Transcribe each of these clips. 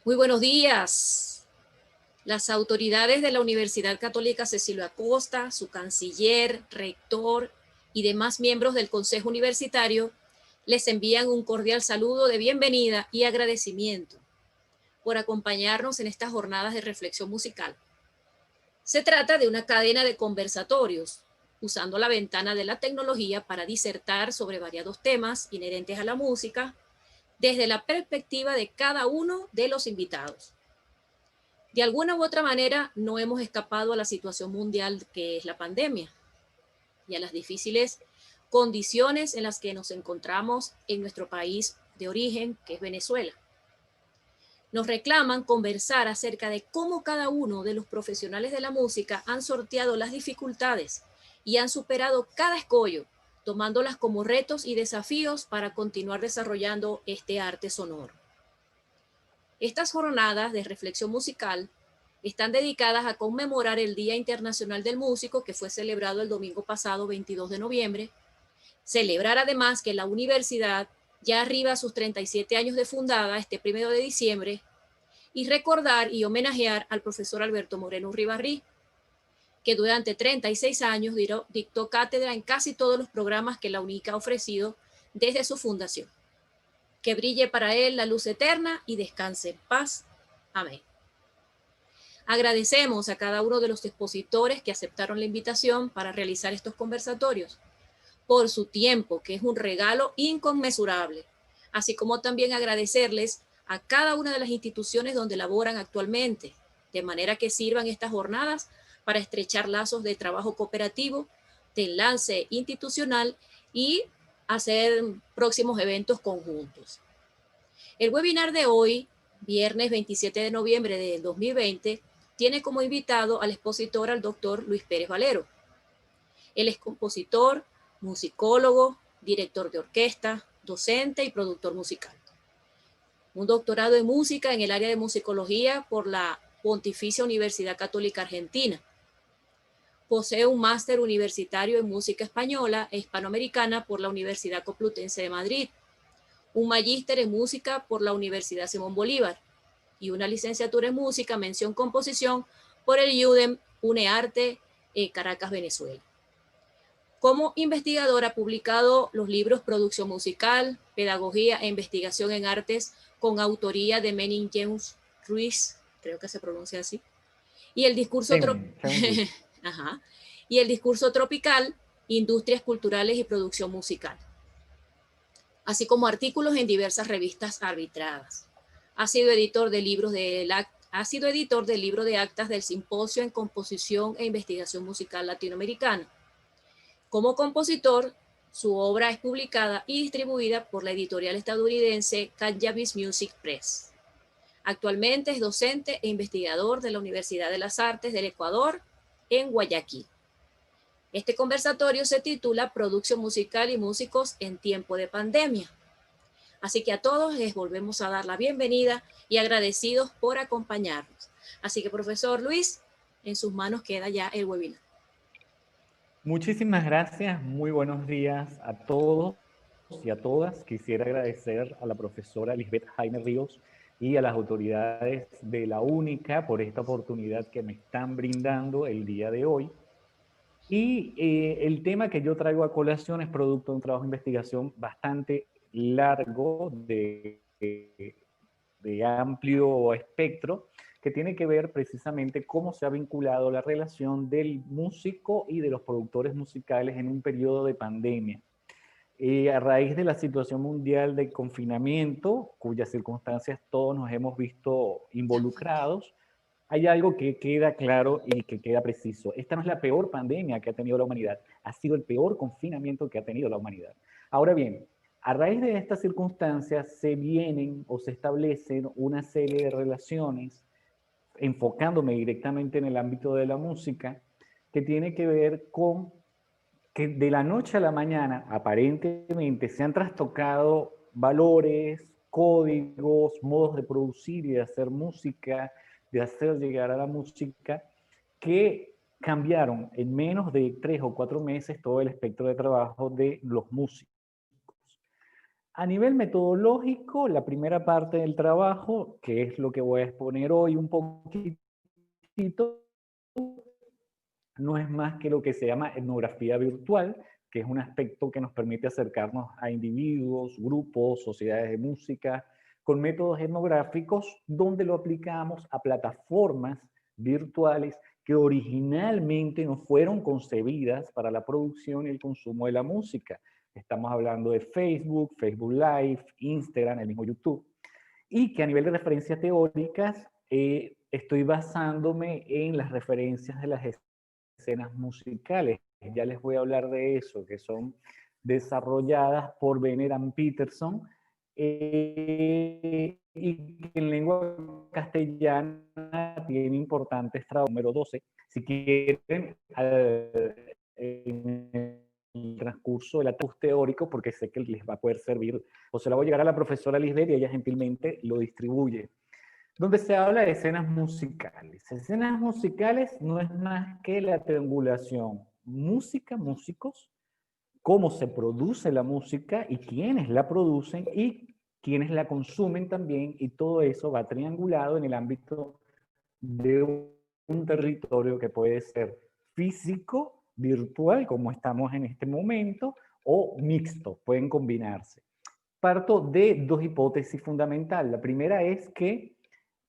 Muy buenos días. Las autoridades de la Universidad Católica Cecilio Acosta, su canciller, rector y demás miembros del Consejo Universitario les envían un cordial saludo de bienvenida y agradecimiento por acompañarnos en estas jornadas de reflexión musical. Se trata de una cadena de conversatorios, usando la ventana de la tecnología para disertar sobre variados temas inherentes a la música desde la perspectiva de cada uno de los invitados. De alguna u otra manera, no hemos escapado a la situación mundial que es la pandemia y a las difíciles condiciones en las que nos encontramos en nuestro país de origen, que es Venezuela. Nos reclaman conversar acerca de cómo cada uno de los profesionales de la música han sorteado las dificultades y han superado cada escollo, tomándolas como retos y desafíos para continuar desarrollando este arte sonoro. Estas jornadas de reflexión musical están dedicadas a conmemorar el Día Internacional del Músico, que fue celebrado el domingo pasado, 22 de noviembre. Celebrar además que la universidad ya arriba a sus 37 años de fundada, este 1 de diciembre, y recordar y homenajear al profesor Alberto Moreno Rivarrí, que durante 36 años dictó cátedra en casi todos los programas que la UNICA ha ofrecido desde su fundación. Que brille para él la luz eterna y descanse en paz. Amén. Agradecemos a cada uno de los expositores que aceptaron la invitación para realizar estos conversatorios, por su tiempo, que es un regalo inconmensurable, así como también agradecerles a cada una de las instituciones donde laboran actualmente, de manera que sirvan estas jornadas para estrechar lazos de trabajo cooperativo, de enlace institucional y hacer próximos eventos conjuntos. El webinar de hoy, viernes 27 de noviembre del 2020, tiene como invitado al expositor al doctor Luis Pérez Valero. Él es compositor, musicólogo, director de orquesta, docente y productor musical. Un doctorado en música en el área de musicología por la Pontificia Universidad Católica Argentina. Posee un máster universitario en música española e hispanoamericana por la Universidad Complutense de Madrid, un magíster en música por la Universidad Simón Bolívar y una licenciatura en música, mención composición, por el UDEM UNEARTE Caracas, Venezuela. Como investigador ha publicado los libros Producción Musical, Pedagogía e Investigación en Artes con autoría de Menin James Ruiz, creo que se pronuncia así, y el discurso Ajá. Y el discurso tropical, Industrias Culturales y Producción Musical, así como artículos en diversas revistas arbitradas. Ha sido editor de libros del libro de actas del Simposio en Composición e Investigación Musical Latinoamericana. Como compositor, su obra es publicada y distribuida por la editorial estadounidense Cannabis Music Press. Actualmente es docente e investigador de la Universidad de las Artes del Ecuador en Guayaquil. Este conversatorio se titula Producción musical y músicos en tiempo de pandemia. Así que a todos les volvemos a dar la bienvenida y agradecidos por acompañarnos. Así que, profesor Luis, en sus manos queda ya el webinar. Muchísimas gracias, muy buenos días a todos y a todas. Quisiera agradecer a la profesora Lisbeth Jaime Ríos y a las autoridades de la UNICA por esta oportunidad que me están brindando el día de hoy. Y el tema que yo traigo a colación es producto de un trabajo de investigación bastante largo, de amplio espectro, que tiene que ver precisamente cómo se ha vinculado la relación del músico y de los productores musicales en un periodo de pandemia. A raíz de la situación mundial de confinamiento, cuyas circunstancias todos nos hemos visto involucrados, hay algo que queda claro y que queda preciso. Esta no es la peor pandemia que ha tenido la humanidad, ha sido el peor confinamiento que ha tenido la humanidad. Ahora bien, a raíz de estas circunstancias se vienen o se establecen una serie de relaciones, enfocándome directamente en el ámbito de la música, que tiene que ver con que de la noche a la mañana, aparentemente, se han trastocado valores, códigos, modos de producir y de hacer música, de hacer llegar a la música, que cambiaron en menos de 3 o 4 meses todo el espectro de trabajo de los músicos. A nivel metodológico, la primera parte del trabajo, que es lo que voy a exponer hoy un poquitito, no es más que lo que se llama etnografía virtual, que es un aspecto que nos permite acercarnos a individuos, grupos, sociedades de música, con métodos etnográficos donde lo aplicamos a plataformas virtuales que originalmente no fueron concebidas para la producción y el consumo de la música. Estamos hablando de Facebook, Facebook Live, Instagram, el mismo YouTube, y que a nivel de referencias teóricas estoy basándome en las referencias de las escenas musicales. Ya les voy a hablar de eso, que son desarrolladas por Veneran Peterson y que en lengua castellana tiene importantes trabajos. Número 12. Si quieren, en el transcurso del atus teórico, porque sé que les va a poder servir, o se la voy a llegar a la profesora Lisbeth y ella gentilmente lo distribuye, donde se habla de escenas musicales. Escenas musicales no es más que la triangulación música, músicos, cómo se produce la música y quiénes la producen y quiénes la consumen también, y todo eso va triangulado en el ámbito de un territorio que puede ser físico, virtual, como estamos en este momento, o mixto, pueden combinarse. Parto de dos hipótesis fundamentales. La primera es que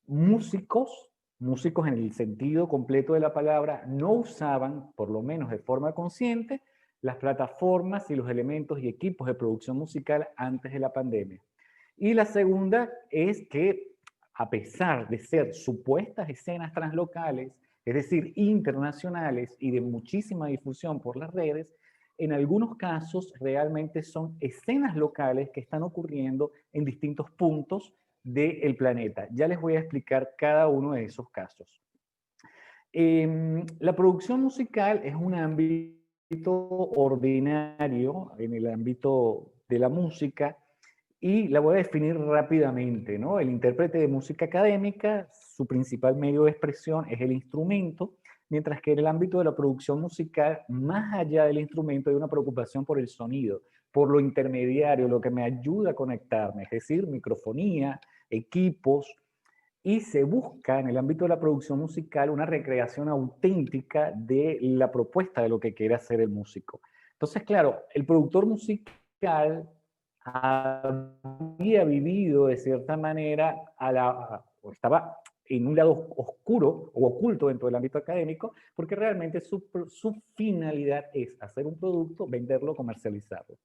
músicos, músicos en el sentido completo de la palabra, no usaban, por lo menos de forma consciente, las plataformas y los elementos y equipos de producción musical antes de la pandemia. Y la segunda es que, a pesar de ser supuestas escenas translocales, es decir, internacionales y de muchísima difusión por las redes, en algunos casos realmente son escenas locales que están ocurriendo en distintos puntos del planeta. Ya les voy a explicar cada uno de esos casos. La producción musical es un ámbito ordinario en el ámbito de la música y la voy a definir rápidamente, ¿no? El intérprete de música académica, su principal medio de expresión es el instrumento, mientras que en el ámbito de la producción musical, más allá del instrumento, hay una preocupación por el sonido, por lo intermediario, lo que me ayuda a conectarme, es decir, microfonía, equipos, y se busca en el ámbito de la producción musical una recreación auténtica de la propuesta de lo que quiere hacer el músico. Entonces, claro, el productor musical había vivido de cierta manera o estaba en un lado oscuro o oculto dentro del ámbito académico, porque realmente su finalidad es hacer un producto, venderlo, comercializarlo.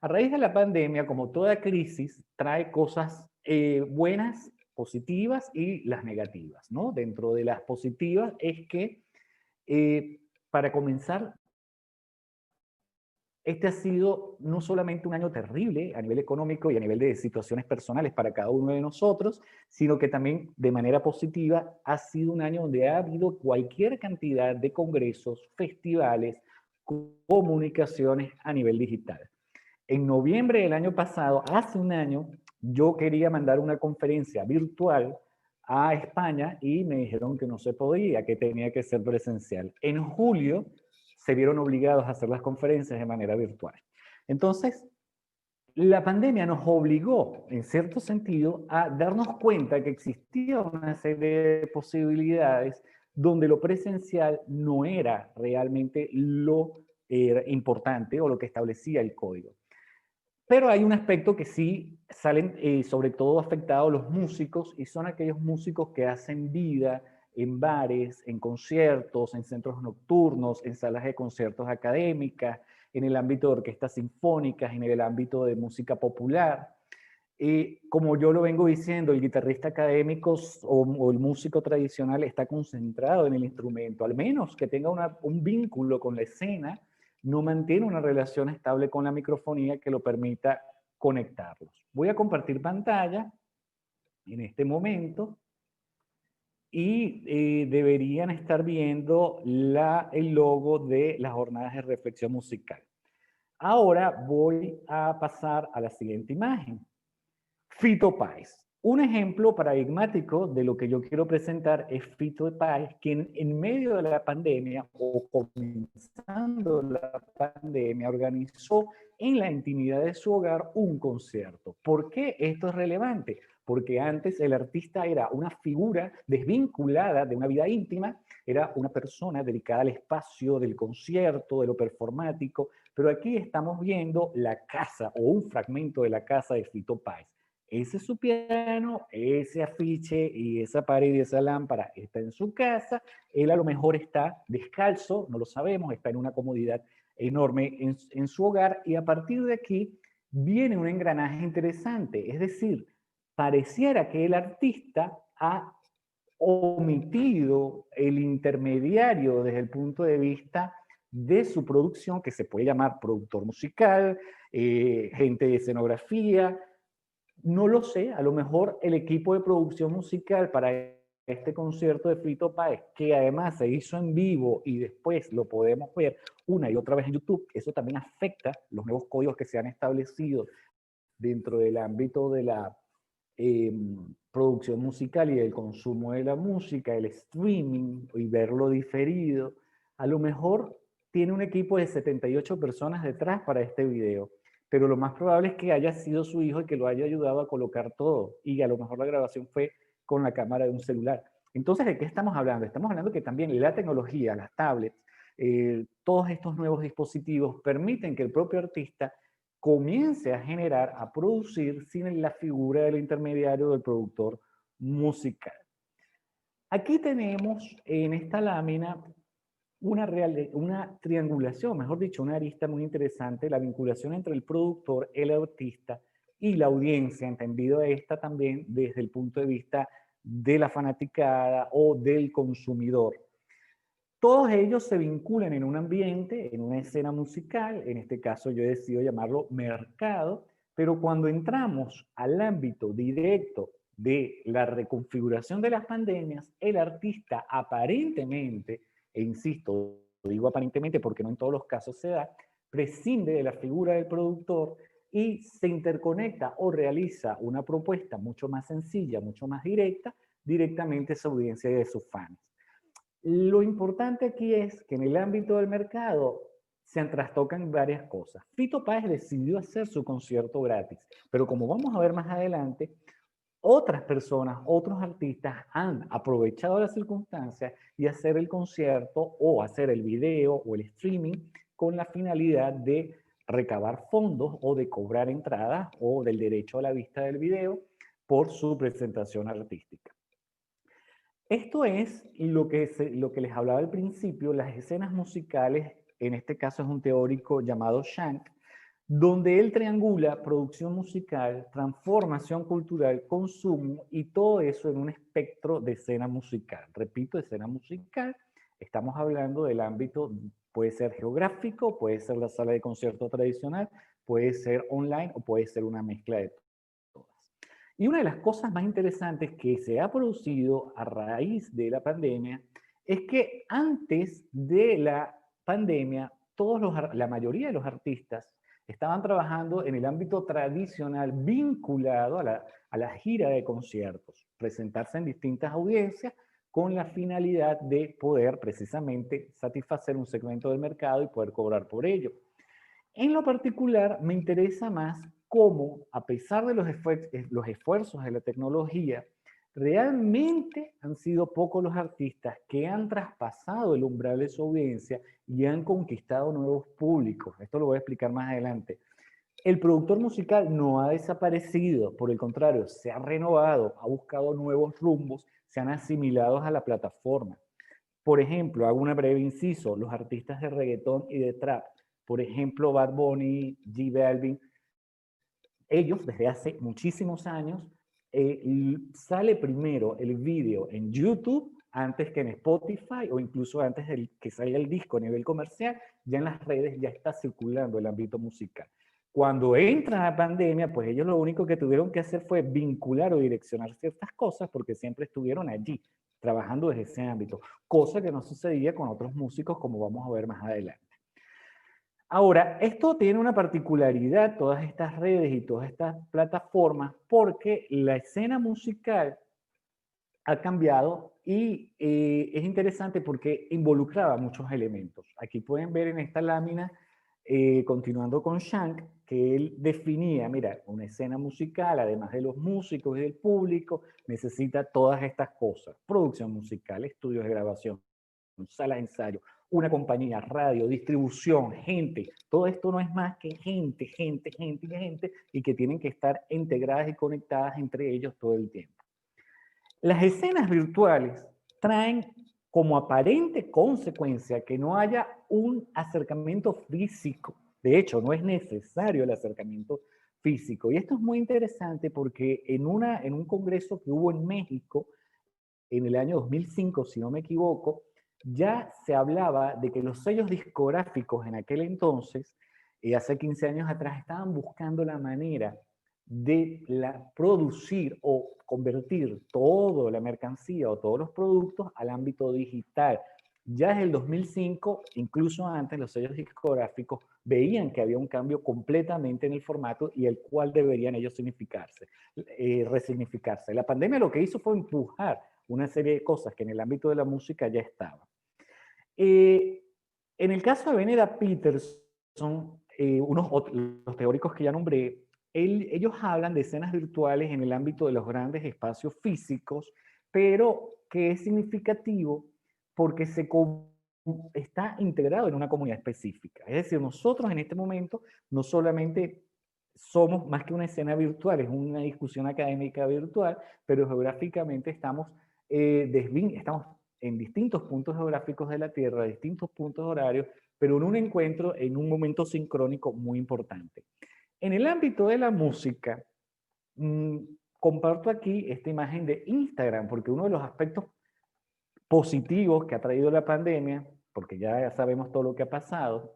A raíz de la pandemia, como toda crisis, trae cosas buenas, positivas y las negativas, ¿no? Dentro de las positivas es que, para comenzar, este ha sido no solamente un año terrible a nivel económico y a nivel de situaciones personales para cada uno de nosotros, sino que también de manera positiva ha sido un año donde ha habido cualquier cantidad de congresos, festivales, comunicaciones a nivel digital. En noviembre del año pasado, hace un año, yo quería mandar una conferencia virtual a España y me dijeron que no se podía, que tenía que ser presencial. En julio se vieron obligados a hacer las conferencias de manera virtual. Entonces, la pandemia nos obligó, en cierto sentido, a darnos cuenta que existía una serie de posibilidades donde lo presencial no era realmente lo importante o lo que establecía el código. Pero hay un aspecto que sí salen sobre todo afectados los músicos, y son aquellos músicos que hacen vida en bares, en conciertos, en centros nocturnos, en salas de conciertos académicas, en el ámbito de orquestas sinfónicas, en el ámbito de música popular. Como yo lo vengo diciendo, el guitarrista académico o el músico tradicional está concentrado en el instrumento, al menos que tenga un vínculo con la escena, no mantiene una relación estable con la microfonía que lo permita conectarlos. Voy a compartir pantalla en este momento y deberían estar viendo el logo de las jornadas de reflexión musical. Ahora voy a pasar a la siguiente imagen. Fito Páez. Un ejemplo paradigmático de lo que yo quiero presentar es Fito Páez, quien en medio de la pandemia o comenzando la pandemia organizó en la intimidad de su hogar un concierto. ¿Por qué esto es relevante? Porque antes el artista era una figura desvinculada de una vida íntima, era una persona dedicada al espacio del concierto, de lo performático, pero aquí estamos viendo la casa o un fragmento de la casa de Fito Páez. Ese es su piano, ese afiche y esa pared y esa lámpara está en su casa. Él a lo mejor está descalzo, no lo sabemos, está en una comodidad enorme en su hogar, y a partir de aquí viene un engranaje interesante. Es decir, pareciera que el artista ha omitido el intermediario desde el punto de vista de su producción, que se puede llamar productor musical, gente de escenografía. No lo sé, a lo mejor el equipo de producción musical para este concierto de Fito Páez, que además se hizo en vivo y después lo podemos ver una y otra vez en YouTube, eso también afecta los nuevos códigos que se han establecido dentro del ámbito de la eh, producción musical y del consumo de la música, el streaming y verlo diferido. A lo mejor tiene un equipo de 78 personas detrás para este video, pero lo más probable es que haya sido su hijo y que lo haya ayudado a colocar todo, y a lo mejor la grabación fue con la cámara de un celular. Entonces, ¿de qué estamos hablando? Estamos hablando que también la tecnología, las tablets, todos estos nuevos dispositivos permiten que el propio artista comience a generar, a producir sin la figura del intermediario del productor musical. Aquí tenemos en esta lámina una triangulación, mejor dicho, una arista muy interesante, la vinculación entre el productor, el artista y la audiencia, entendido esta también desde el punto de vista de la fanaticada o del consumidor. Todos ellos se vinculan en un ambiente, en una escena musical, en este caso yo decido llamarlo mercado, pero cuando entramos al ámbito directo de la reconfiguración de las pandemias, el artista aparentemente, e insisto, digo aparentemente porque no en todos los casos se da, prescinde de la figura del productor y se interconecta o realiza una propuesta mucho más sencilla, mucho más directa, directamente a su audiencia y de sus fans. Lo importante aquí es que en el ámbito del mercado se trastocan varias cosas. Fito Páez decidió hacer su concierto gratis, pero como vamos a ver más adelante, otras personas, otros artistas han aprovechado las circunstancias y hacer el concierto o hacer el video o el streaming con la finalidad de recabar fondos o de cobrar entradas o del derecho a la vista del video por su presentación artística. Esto es lo que les hablaba al principio, las escenas musicales, en este caso es un teórico llamado Shank, donde él triangula producción musical, transformación cultural, consumo y todo eso en un espectro de escena musical. Repito, escena musical, estamos hablando del ámbito, puede ser geográfico, puede ser la sala de concierto tradicional, puede ser online o puede ser una mezcla de todas. Y una de las cosas más interesantes que se ha producido a raíz de la pandemia es que antes de la pandemia, la mayoría de los artistas estaban trabajando en el ámbito tradicional vinculado a la gira de conciertos, presentarse en distintas audiencias con la finalidad de poder precisamente satisfacer un segmento del mercado y poder cobrar por ello. En lo particular, me interesa más cómo, a pesar de los esfuerzos de la tecnología, realmente han sido pocos los artistas que han traspasado el umbral de su audiencia y han conquistado nuevos públicos. Esto lo voy a explicar más adelante. El productor musical no ha desaparecido, por el contrario, se ha renovado, ha buscado nuevos rumbos, se han asimilado a la plataforma. Por ejemplo, hago una breve inciso, los artistas de reggaetón y de trap, por ejemplo, Bad Bunny, J Balvin, ellos desde hace muchísimos años sale primero el video en YouTube antes que en Spotify o incluso antes de que salga el disco a nivel comercial, ya en las redes ya está circulando el ámbito musical. Cuando entra la pandemia, pues ellos lo único que tuvieron que hacer fue vincular o direccionar ciertas cosas porque siempre estuvieron allí, trabajando desde ese ámbito, cosa que no sucedía con otros músicos como vamos a ver más adelante. Ahora, esto tiene una particularidad, todas estas redes y todas estas plataformas, porque la escena musical ha cambiado y es interesante porque involucraba muchos elementos. Aquí pueden ver en esta lámina continuando con Shank, que él definía, mira, una escena musical, además de los músicos y del público, necesita todas estas cosas: producción musical, estudios de grabación, salas de ensayo, una compañía, radio, distribución, gente. Todo esto no es más que gente, gente, gente y gente, y que tienen que estar integradas y conectadas entre ellos todo el tiempo. Las escenas virtuales traen como aparente consecuencia que no haya un acercamiento físico. De hecho, no es necesario el acercamiento físico. Y esto es muy interesante porque en un congreso que hubo en México en el año 2005, si no me equivoco, ya se hablaba de que los sellos discográficos en aquel entonces, hace 15 años atrás, estaban buscando la manera de producir o convertir toda la mercancía o todos los productos al ámbito digital. Ya desde el 2005, incluso antes, los sellos discográficos veían que había un cambio completamente en el formato y el cual deberían ellos resignificarse. La pandemia lo que hizo fue empujar una serie de cosas que en el ámbito de la música ya estaban. En el caso de Veneda Peterson, los teóricos que ya nombré, ellos hablan de escenas virtuales en el ámbito de los grandes espacios físicos, pero que es significativo porque está integrado en una comunidad específica. Es decir, nosotros en este momento no solamente somos más que una escena virtual, es una discusión académica virtual, pero geográficamente estamos en distintos puntos geográficos de la Tierra, distintos puntos horarios, pero en un encuentro, en un momento sincrónico muy importante. En el ámbito de la música, comparto aquí esta imagen de Instagram, porque uno de los aspectos positivos que ha traído la pandemia, porque ya sabemos todo lo que ha pasado,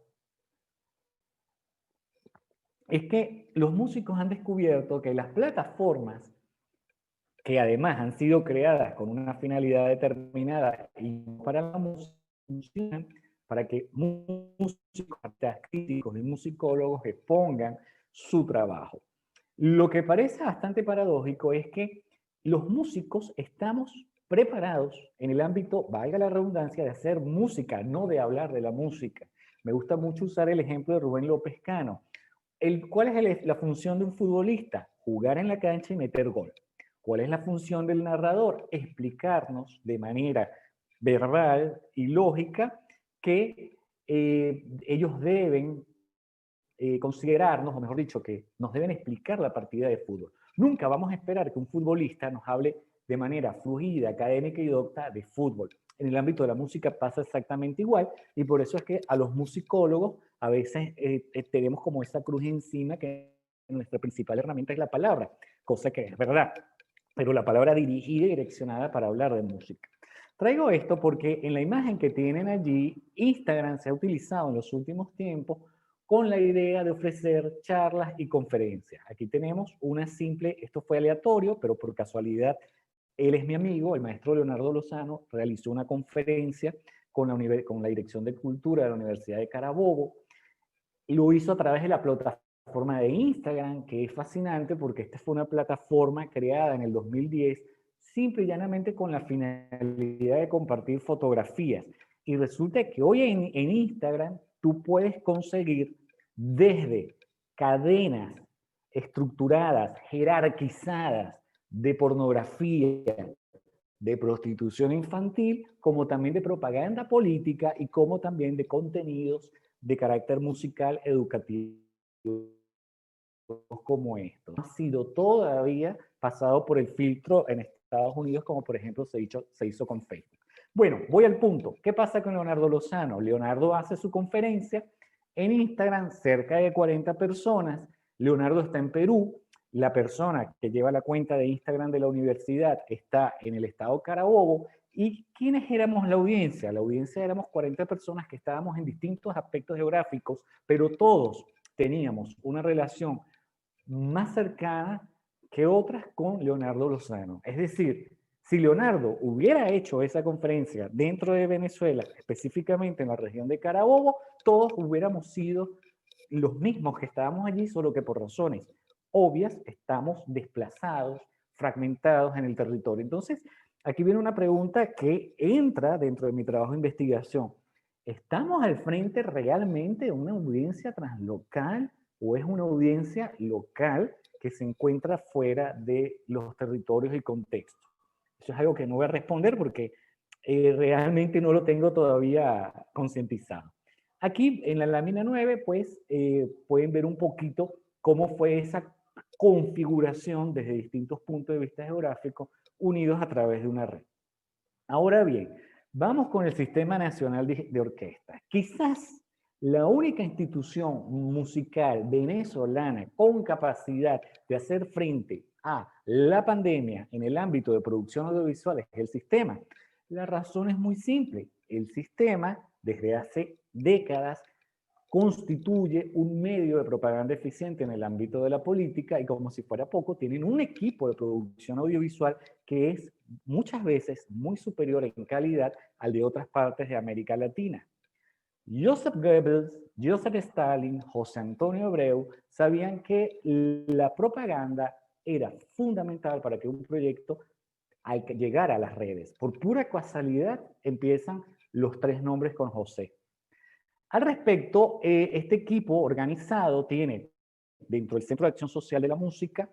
es que los músicos han descubierto que las plataformas, que además han sido creadas con una finalidad determinada y para la música, funcionan para que músicos, críticos y musicólogos expongan su trabajo. Lo que parece bastante paradójico es que los músicos estamos preparados en el ámbito, valga la redundancia, de hacer música, no de hablar de la música. Me gusta mucho usar el ejemplo de Rubén López Cano. ¿Cuál es la función de un futbolista? Jugar en la cancha y meter gol. ¿Cuál es la función del narrador? Explicarnos de manera verbal y lógica que ellos deben considerarnos, o mejor dicho, que nos deben explicar la partida de fútbol. Nunca vamos a esperar que un futbolista nos hable de manera fluida, académica y docta de fútbol. En el ámbito de la música pasa exactamente igual, y por eso es que a los musicólogos a veces tenemos como esa cruz encima, que nuestra principal herramienta es la palabra, cosa que es verdad, pero la palabra dirigida y direccionada para hablar de música. Traigo esto porque en la imagen que tienen allí, Instagram se ha utilizado en los últimos tiempos con la idea de ofrecer charlas y conferencias. Aquí tenemos una simple, esto fue aleatorio, pero por casualidad, él es mi amigo, el maestro Leonardo Lozano, realizó una conferencia con la Dirección de Cultura de la Universidad de Carabobo, y lo hizo a través de la plataforma de Instagram, que es fascinante porque esta fue una plataforma creada en el 2010, simple y llanamente con la finalidad de compartir fotografías. Y resulta que hoy en Instagram tú puedes conseguir desde cadenas estructuradas, jerarquizadas de pornografía, de prostitución infantil, como también de propaganda política y como también de contenidos de carácter musical educativo como esto. No ha sido todavía pasado por el filtro en Estados Unidos, como por ejemplo se hizo con Facebook. Bueno, voy al punto. ¿Qué pasa con Leonardo Lozano? Leonardo hace su conferencia en Instagram, cerca de 40 personas. Leonardo está en Perú. La persona que lleva la cuenta de Instagram de la universidad está en el estado Carabobo. ¿Y quiénes éramos la audiencia? La audiencia éramos 40 personas que estábamos en distintos aspectos geográficos, pero todos teníamos una relación más cercana que otras con Leonardo Lozano. Es decir, si Leonardo hubiera hecho esa conferencia dentro de Venezuela, específicamente en la región de Carabobo, todos hubiéramos sido los mismos que estábamos allí, solo que por razones obvias estamos desplazados, fragmentados en el territorio. Entonces, aquí viene una pregunta que entra dentro de mi trabajo de investigación. ¿estamos al frente realmente de una audiencia translocal o es una audiencia local que se encuentra fuera de los territorios y contextos? Eso es algo que no voy a responder porque realmente no lo tengo todavía concientizado. Aquí en la lámina 9, pues, pueden ver un poquito cómo fue esa configuración desde distintos puntos de vista geográficos unidos a través de una red. Ahora bien, vamos con el Sistema Nacional de Orquestas. Quizás la única institución musical venezolana con capacidad de hacer frente a la pandemia en el ámbito de producción audiovisual es el sistema. La razón es muy simple. El sistema, desde hace décadas, constituye un medio de propaganda eficiente en el ámbito de la política y, como si fuera poco, tienen un equipo de producción audiovisual que es muchas veces muy superior en calidad al de otras partes de América Latina. Joseph Goebbels, Joseph Stalin, José Antonio Abreu sabían que la propaganda era fundamental para que un proyecto llegara a las redes. Por pura casualidad empiezan los tres nombres con José. Al respecto, este equipo organizado tiene dentro del Centro de Acción Social de la Música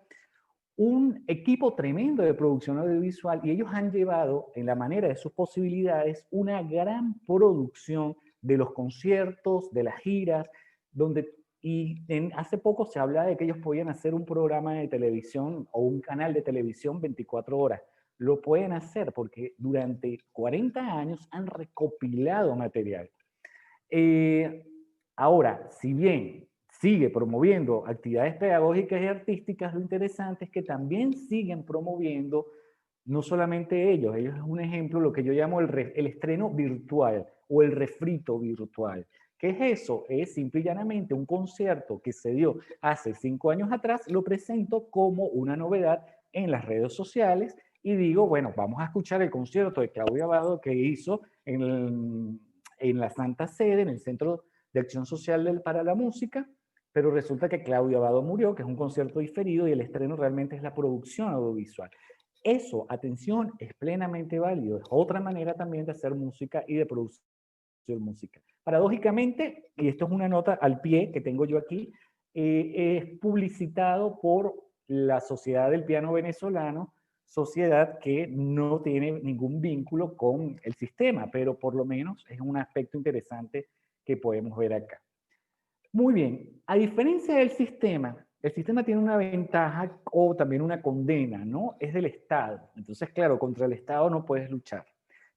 un equipo tremendo de producción audiovisual y ellos han llevado en la manera de sus posibilidades una gran producción de los conciertos, de las giras, hace poco se hablaba de que ellos podían hacer un programa de televisión o un canal de televisión 24 horas. Lo pueden hacer porque durante 40 años han recopilado material. Ahora, si bien sigue promoviendo actividades pedagógicas y artísticas, lo interesante es que también siguen promoviendo, no solamente ellos es un ejemplo, lo que yo llamo el estreno virtual o el refrito virtual. ¿Qué es eso? Es simple y llanamente un concierto que se dio hace 5 años atrás, lo presento como una novedad en las redes sociales y digo, bueno, vamos a escuchar el concierto de Claudia Abbado que hizo en la Santa Sede, en el Centro de Acción Social para la Música, pero resulta que Claudia Abbado murió, que es un concierto diferido, y el estreno realmente es la producción audiovisual. Eso, atención, es plenamente válido. Es otra manera también de hacer música y de producir música. Paradójicamente, y esto es una nota al pie que tengo yo aquí, es publicitado por la Sociedad del Piano Venezolano, sociedad que no tiene ningún vínculo con el sistema, pero por lo menos es un aspecto interesante que podemos ver acá. Muy bien, a diferencia del sistema, el sistema tiene una ventaja o también una condena, ¿no? Es del Estado. Entonces, claro, contra el Estado no puedes luchar.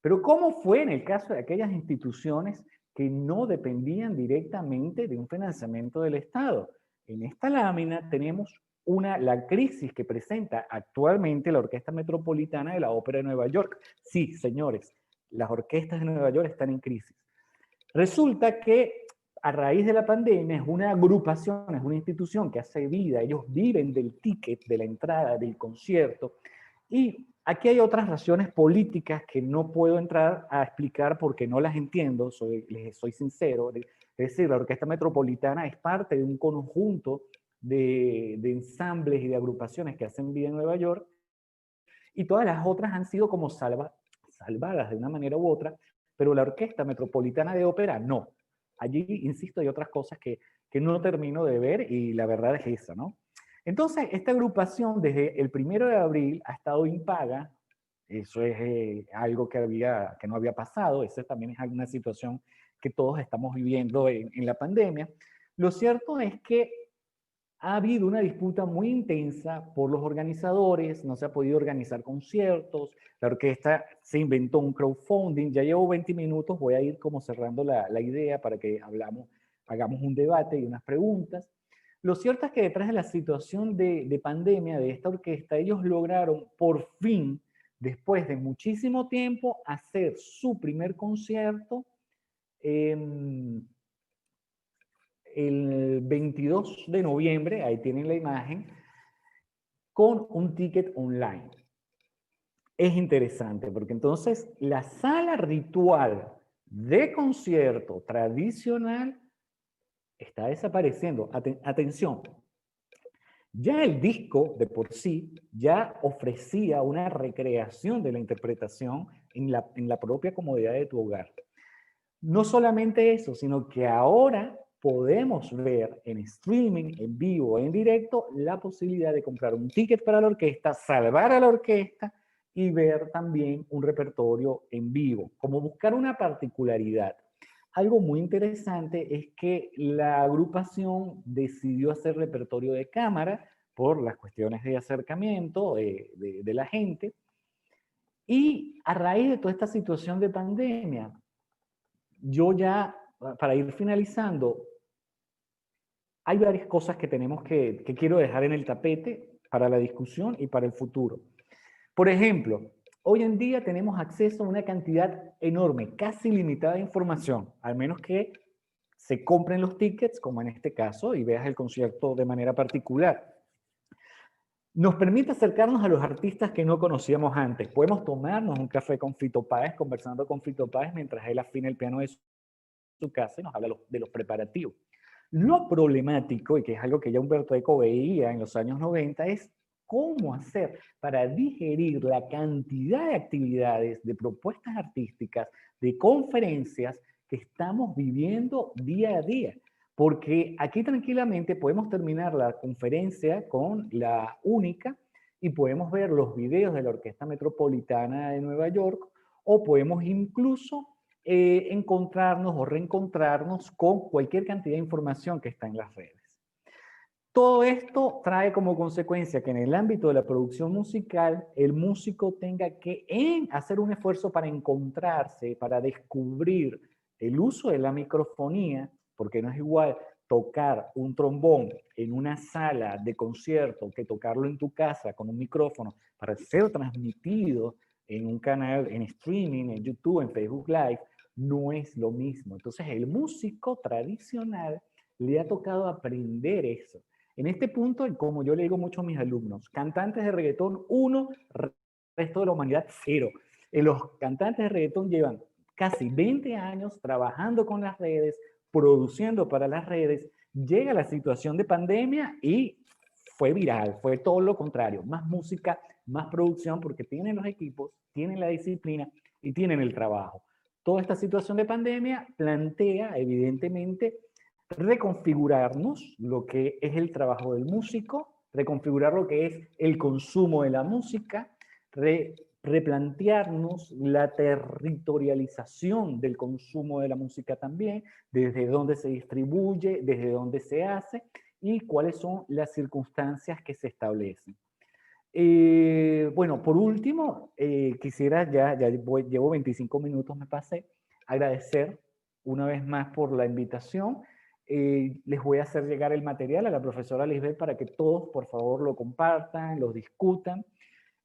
Pero ¿cómo fue en el caso de aquellas instituciones que no dependían directamente de un financiamiento del Estado? En esta lámina tenemos la crisis que presenta actualmente la Orquesta Metropolitana de la Ópera de Nueva York. Sí, señores, las orquestas de Nueva York están en crisis. Resulta que a raíz de la pandemia es una agrupación, es una institución que hace vida, ellos viven del ticket, de la entrada, del concierto. Y aquí hay otras razones políticas que no puedo entrar a explicar porque no las entiendo, les soy sincero. Es decir, la Orquesta Metropolitana es parte de un conjunto de ensambles y de agrupaciones que hacen vida en Nueva York, y todas las otras han sido como salvadas de una manera u otra, pero la Orquesta Metropolitana de Ópera no. Allí, insisto, hay otras cosas que no termino de ver y la verdad es esa, ¿no? Entonces, esta agrupación desde el 1 de abril ha estado impaga. Eso es algo que no había pasado. Esa también es una situación que todos estamos viviendo en la pandemia. Lo cierto es que ha habido una disputa muy intensa por los organizadores, no se ha podido organizar conciertos, la orquesta se inventó un crowdfunding, ya llevo 20 minutos, voy a ir como cerrando la idea para que hagamos un debate y unas preguntas. Lo cierto es que detrás de la situación de pandemia de esta orquesta, ellos lograron por fin, después de muchísimo tiempo, hacer su primer concierto el 22 de noviembre, ahí tienen la imagen, con un ticket online. Es interesante porque entonces la sala ritual de concierto tradicional está desapareciendo. Atención, ya el disco de por sí ya ofrecía una recreación de la interpretación en la propia comodidad de tu hogar. No solamente eso, sino que ahora podemos ver en streaming, en vivo, en directo, la posibilidad de comprar un ticket para la orquesta, salvar a la orquesta y ver también un repertorio en vivo, como buscar una particularidad. Algo muy interesante es que la agrupación decidió hacer repertorio de cámara por las cuestiones de acercamiento de la gente, y a raíz de toda esta situación de pandemia, yo ya, para ir finalizando, hay varias cosas que tenemos que quiero dejar en el tapete para la discusión y para el futuro. Por ejemplo, hoy en día tenemos acceso a una cantidad enorme, casi limitada de información, al menos que se compren los tickets, como en este caso, y veas el concierto de manera particular. Nos permite acercarnos a los artistas que no conocíamos antes. Podemos tomarnos un café con Fito Páez, conversando con Fito Páez mientras él afina el piano de su casa y nos habla de los preparativos. Lo problemático, y que es algo que ya Humberto Eco veía en los años 90, es cómo hacer para digerir la cantidad de actividades, de propuestas artísticas, de conferencias que estamos viviendo día a día. Porque aquí tranquilamente podemos terminar la conferencia con la única y podemos ver los videos de la Orquesta Metropolitana de Nueva York, o podemos incluso encontrarnos o reencontrarnos con cualquier cantidad de información que está en las redes. Todo esto trae como consecuencia que en el ámbito de la producción musical, el músico tenga que hacer un esfuerzo para encontrarse, para descubrir el uso de la microfonía, porque no es igual tocar un trombón en una sala de concierto que tocarlo en tu casa con un micrófono para ser transmitido en un canal, en streaming, en YouTube, en Facebook Live. No es lo mismo. Entonces, el músico tradicional le ha tocado aprender eso. En este punto, como yo le digo mucho a mis alumnos, cantantes de reggaetón 1, resto de la humanidad 0. Los cantantes de reggaetón llevan casi 20 años trabajando con las redes, produciendo para las redes. Llega la situación de pandemia y fue viral, fue todo lo contrario, más música, más producción, porque tienen los equipos, tienen la disciplina y tienen el trabajo. Toda esta situación de pandemia plantea, evidentemente, reconfigurarnos lo que es el trabajo del músico, reconfigurar lo que es el consumo de la música, replantearnos la territorialización del consumo de la música también, desde dónde se distribuye, desde dónde se hace y cuáles son las circunstancias que se establecen. Bueno, por último, quisiera, llevo 25 minutos, me pasé, agradecer una vez más por la invitación. Les voy a hacer llegar el material a la profesora Lisbeth para que todos, por favor, lo compartan, lo discutan.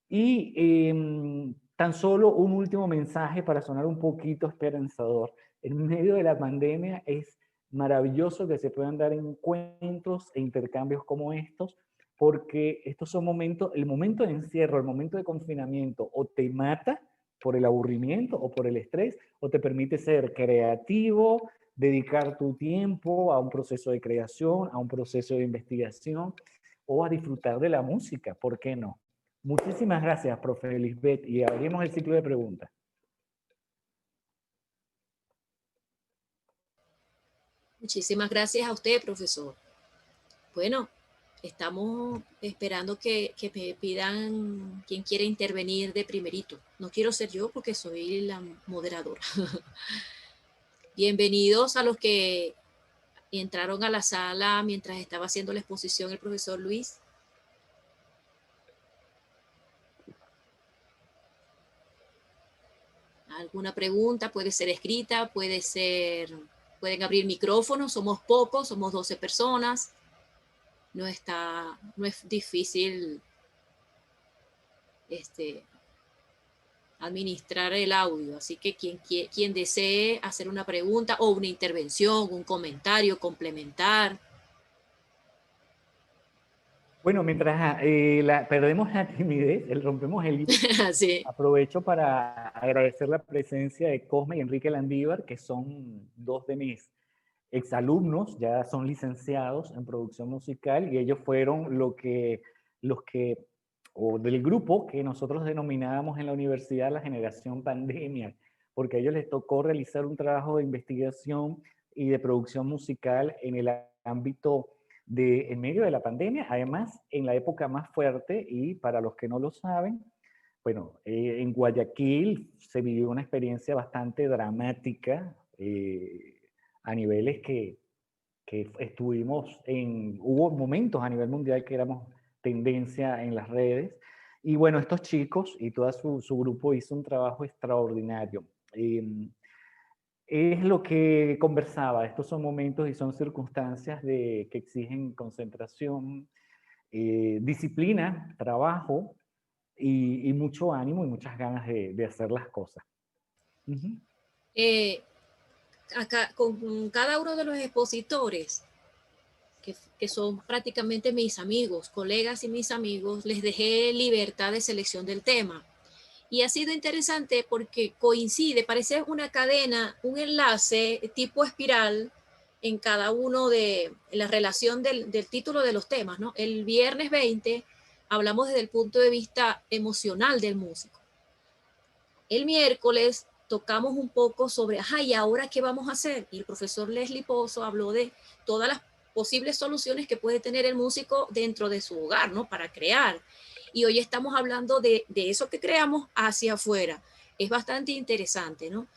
Y tan solo un último mensaje para sonar un poquito esperanzador. En medio de la pandemia es maravilloso que se puedan dar encuentros e intercambios como estos, porque estos son momentos, el momento de encierro, el momento de confinamiento, o te mata por el aburrimiento o por el estrés, o te permite ser creativo, dedicar tu tiempo a un proceso de creación, a un proceso de investigación, o a disfrutar de la música, ¿por qué no? Muchísimas gracias, profe Lisbeth, y abrimos el ciclo de preguntas. Muchísimas gracias a usted, profesor. Bueno, estamos esperando que me pidan quien quiere intervenir de primerito. No quiero ser yo porque soy la moderadora. Bienvenidos a los que entraron a la sala mientras estaba haciendo la exposición el profesor Luis. ¿Alguna pregunta? Puede ser escrita, pueden abrir micrófonos, somos pocos, somos 12 personas. No es difícil administrar el audio, así que quien desee hacer una pregunta o una intervención, un comentario, complementar. Bueno, mientras perdemos la timidez, rompemos el hielo, Sí. aprovecho para agradecer la presencia de Cosme y Enrique Landívar, que son dos de mis exalumnos, ya son licenciados en producción musical, y ellos fueron o del grupo que nosotros denominábamos en la universidad la generación pandemia, porque a ellos les tocó realizar un trabajo de investigación y de producción musical en el ámbito en medio de la pandemia, además en la época más fuerte, y para los que no lo saben, bueno, en Guayaquil se vivió una experiencia bastante dramática, a niveles que estuvimos hubo momentos a nivel mundial que éramos tendencia en las redes. Y bueno, estos chicos y todo su grupo hizo un trabajo extraordinario. Es lo que conversaba, estos son momentos y son circunstancias que exigen concentración, disciplina, trabajo y mucho ánimo y muchas ganas de hacer las cosas. Uh-huh. Acá, con cada uno de los expositores, que son prácticamente mis amigos, colegas y mis amigos, les dejé libertad de selección del tema. Y ha sido interesante porque coincide, parece una cadena, un enlace tipo espiral en cada uno de la relación del título de los temas, ¿no? El viernes 20 hablamos desde el punto de vista emocional del músico. El miércoles tocamos un poco sobre, ¿y ahora qué vamos a hacer? Y el profesor Leslie Pozo habló de todas las posibles soluciones que puede tener el músico dentro de su hogar, ¿no? Para crear. Y hoy estamos hablando de eso que creamos hacia afuera. Es bastante interesante, ¿no?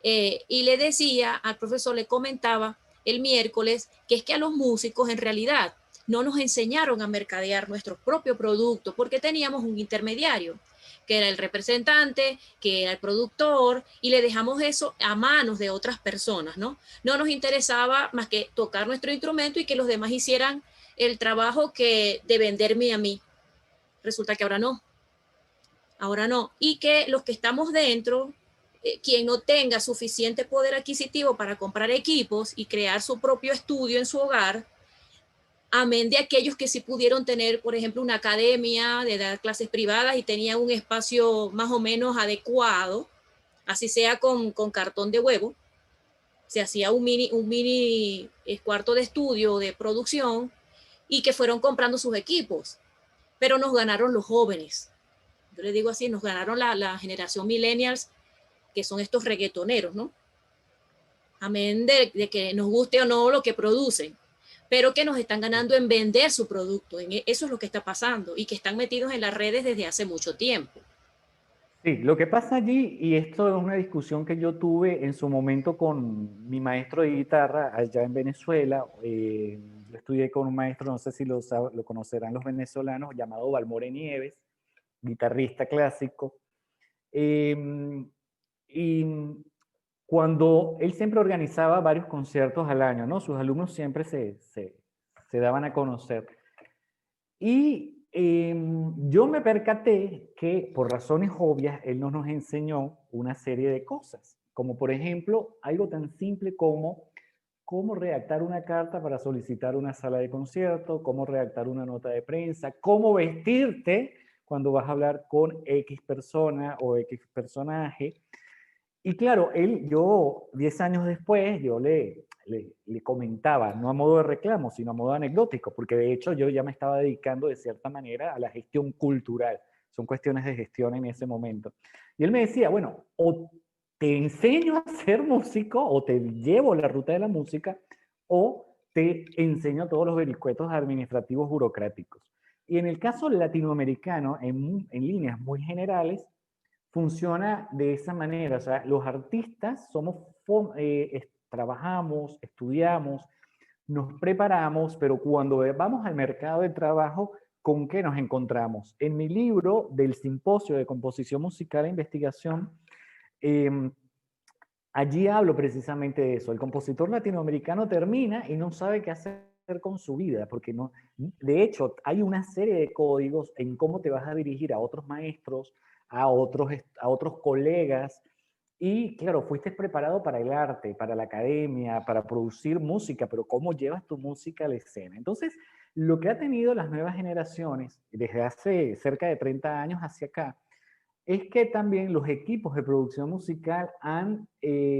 Y le decía al profesor, le comentaba el miércoles, que es que a los músicos en realidad no nos enseñaron a mercadear nuestro propio producto porque teníamos un intermediario, que era el representante, que era el productor, y le dejamos eso a manos de otras personas, ¿no? No nos interesaba más que tocar nuestro instrumento y que los demás hicieran el trabajo de venderme a mí. Resulta que ahora no. Y que los que estamos dentro, quien no tenga suficiente poder adquisitivo para comprar equipos y crear su propio estudio en su hogar, amén de aquellos que sí pudieron tener, por ejemplo, una academia de dar clases privadas y tenían un espacio más o menos adecuado, así sea con cartón de huevo, se hacía un mini cuarto de estudio de producción y que fueron comprando sus equipos, pero nos ganaron los jóvenes. Yo les digo así, nos ganaron la generación millennials, que son estos reggaetoneros, ¿no? Amén de que nos guste o no lo que producen, pero que nos están ganando en vender su producto. Eso es lo que está pasando y que están metidos en las redes desde hace mucho tiempo. Sí, lo que pasa allí, y esto es una discusión que yo tuve en su momento con mi maestro de guitarra allá en Venezuela. Yo estudié con un maestro, no sé si lo conocerán los venezolanos, llamado Balmore Nieves, guitarrista clásico. Y cuando él siempre organizaba varios conciertos al año, ¿no? Sus alumnos siempre se daban a conocer. Y yo me percaté que por razones obvias él no nos enseñó una serie de cosas, como por ejemplo algo tan simple como cómo redactar una carta para solicitar una sala de concierto, cómo redactar una nota de prensa, cómo vestirte cuando vas a hablar con X persona o X personaje. Y claro, yo 10 años después, yo le comentaba, no a modo de reclamo, sino a modo anecdótico, porque de hecho yo ya me estaba dedicando de cierta manera a la gestión cultural. Son cuestiones de gestión en ese momento. Y él me decía, bueno, o te enseño a ser músico, o te llevo la ruta de la música, o te enseño todos los vericuetos administrativos burocráticos. Y en el caso latinoamericano, en líneas muy generales, funciona de esa manera. O sea, los artistas trabajamos, estudiamos, nos preparamos, pero cuando vamos al mercado de trabajo, ¿con qué nos encontramos? En mi libro del Simposio de Composición Musical e Investigación, allí hablo precisamente de eso. El compositor latinoamericano termina y no sabe qué hacer con su vida, porque no, de hecho, hay una serie de códigos en cómo te vas a dirigir a otros maestros, a otros colegas, y claro, fuiste preparado para el arte, para la academia, para producir música, pero ¿cómo llevas tu música a la escena? Entonces, lo que ha tenido las nuevas generaciones, desde hace cerca de 30 años hacia acá, es que también los equipos de producción musical han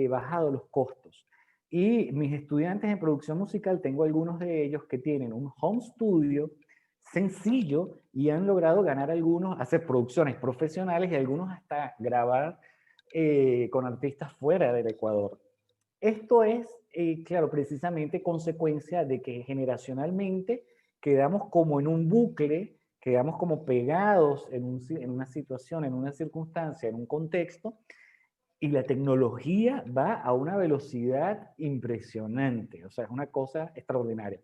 bajado los costos. Y mis estudiantes en producción musical, tengo algunos de ellos que tienen un home studio sencillo y han logrado ganar algunos, hacer producciones profesionales y algunos hasta grabar con artistas fuera del Ecuador. Esto es, claro, precisamente consecuencia de que generacionalmente quedamos como en un bucle, quedamos como pegados en una situación, en una circunstancia, en un contexto, y la tecnología va a una velocidad impresionante, o sea, es una cosa extraordinaria.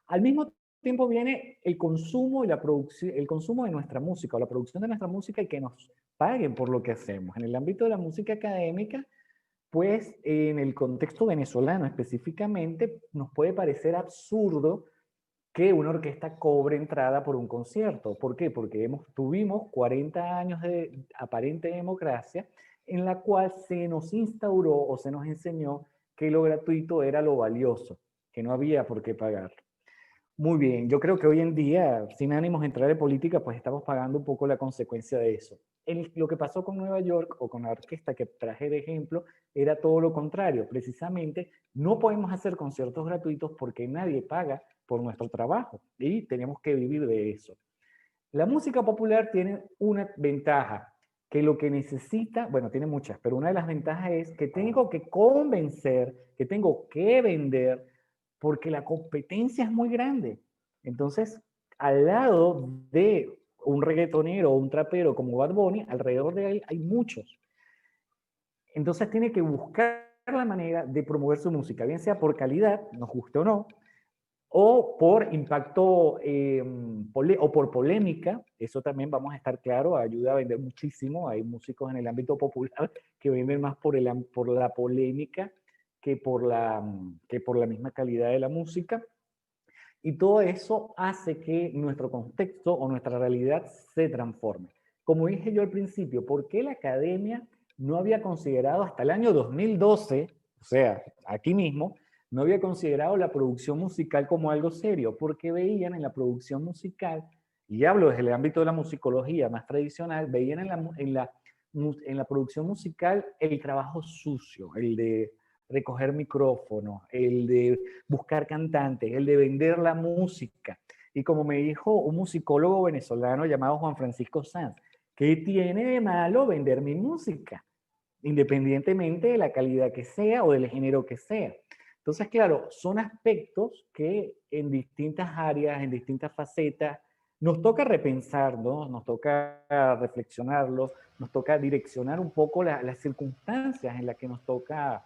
Al mismo tiempo viene el consumo y la producción, el consumo de nuestra música o la producción de nuestra música y que nos paguen por lo que hacemos. En el ámbito de la música académica, pues en el contexto venezolano específicamente, nos puede parecer absurdo que una orquesta cobre entrada por un concierto. ¿Por qué? Porque tuvimos 40 años de aparente democracia en la cual se nos instauró o se nos enseñó que lo gratuito era lo valioso, que no había por qué pagar. Muy bien, yo creo que hoy en día, sin ánimos de entrar en política, pues estamos pagando un poco la consecuencia de eso. Lo que pasó con Nueva York o con la orquesta que traje de ejemplo era todo lo contrario. Precisamente no podemos hacer conciertos gratuitos porque nadie paga por nuestro trabajo y tenemos que vivir de eso. La música popular tiene una ventaja, que lo que necesita, bueno, tiene muchas, pero una de las ventajas es que tengo que convencer, que tengo que vender, porque la competencia es muy grande. Entonces, al lado de un reggaetonero o un trapero como Bad Bunny, alrededor de él hay muchos. Entonces tiene que buscar la manera de promover su música, bien sea por calidad, nos guste o no, o por impacto o por polémica. Eso también vamos a estar claro, ayuda a vender muchísimo. Hay músicos en el ámbito popular que venden más por la polémica que por la misma calidad de la música. Y todo eso hace que nuestro contexto o nuestra realidad se transforme. Como dije yo al principio, ¿por qué la academia no había considerado hasta el año 2012, o sea, aquí mismo, no había considerado la producción musical como algo serio? Porque veían en la producción musical, y hablo desde el ámbito de la musicología más tradicional, veían en la producción musical el trabajo sucio, el de recoger micrófonos, el de buscar cantantes, el de vender la música. Y como me dijo un musicólogo venezolano llamado Juan Francisco Sanz, ¿qué tiene de malo vender mi música? Independientemente de la calidad que sea o del género que sea. Entonces, claro, son aspectos que en distintas áreas, en distintas facetas, nos toca repensar, ¿no? Nos toca reflexionarlo, nos toca direccionar un poco las circunstancias en las que nos toca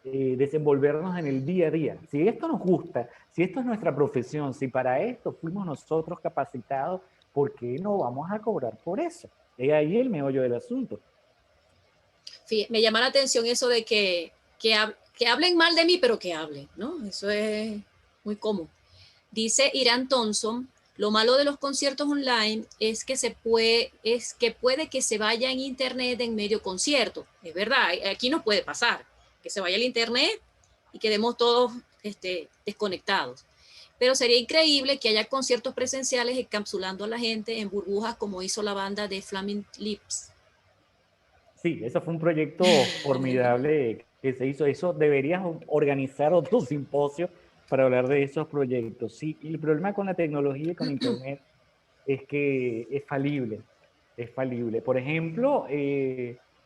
desenvolvernos en el día a día. Si esto nos gusta, si esto es nuestra profesión, si para esto fuimos nosotros capacitados, ¿por qué no vamos a cobrar por eso? Es ahí el meollo del asunto. Me llama la atención eso de que hablen mal de mí, pero que hablen, ¿no? Eso es muy común. Dice Irán Thompson, lo malo de los conciertos online es que puede que se vaya en internet en medio concierto. Es verdad, aquí no puede pasar, que se vaya el internet y quedemos todos desconectados. Pero sería increíble que haya conciertos presenciales encapsulando a la gente en burbujas como hizo la banda de Flaming Lips. Sí, eso fue un proyecto formidable que se hizo. Eso deberías organizar otro simposio para hablar de esos proyectos. Sí, y el problema con la tecnología y con Internet es que es falible, es falible. Por ejemplo,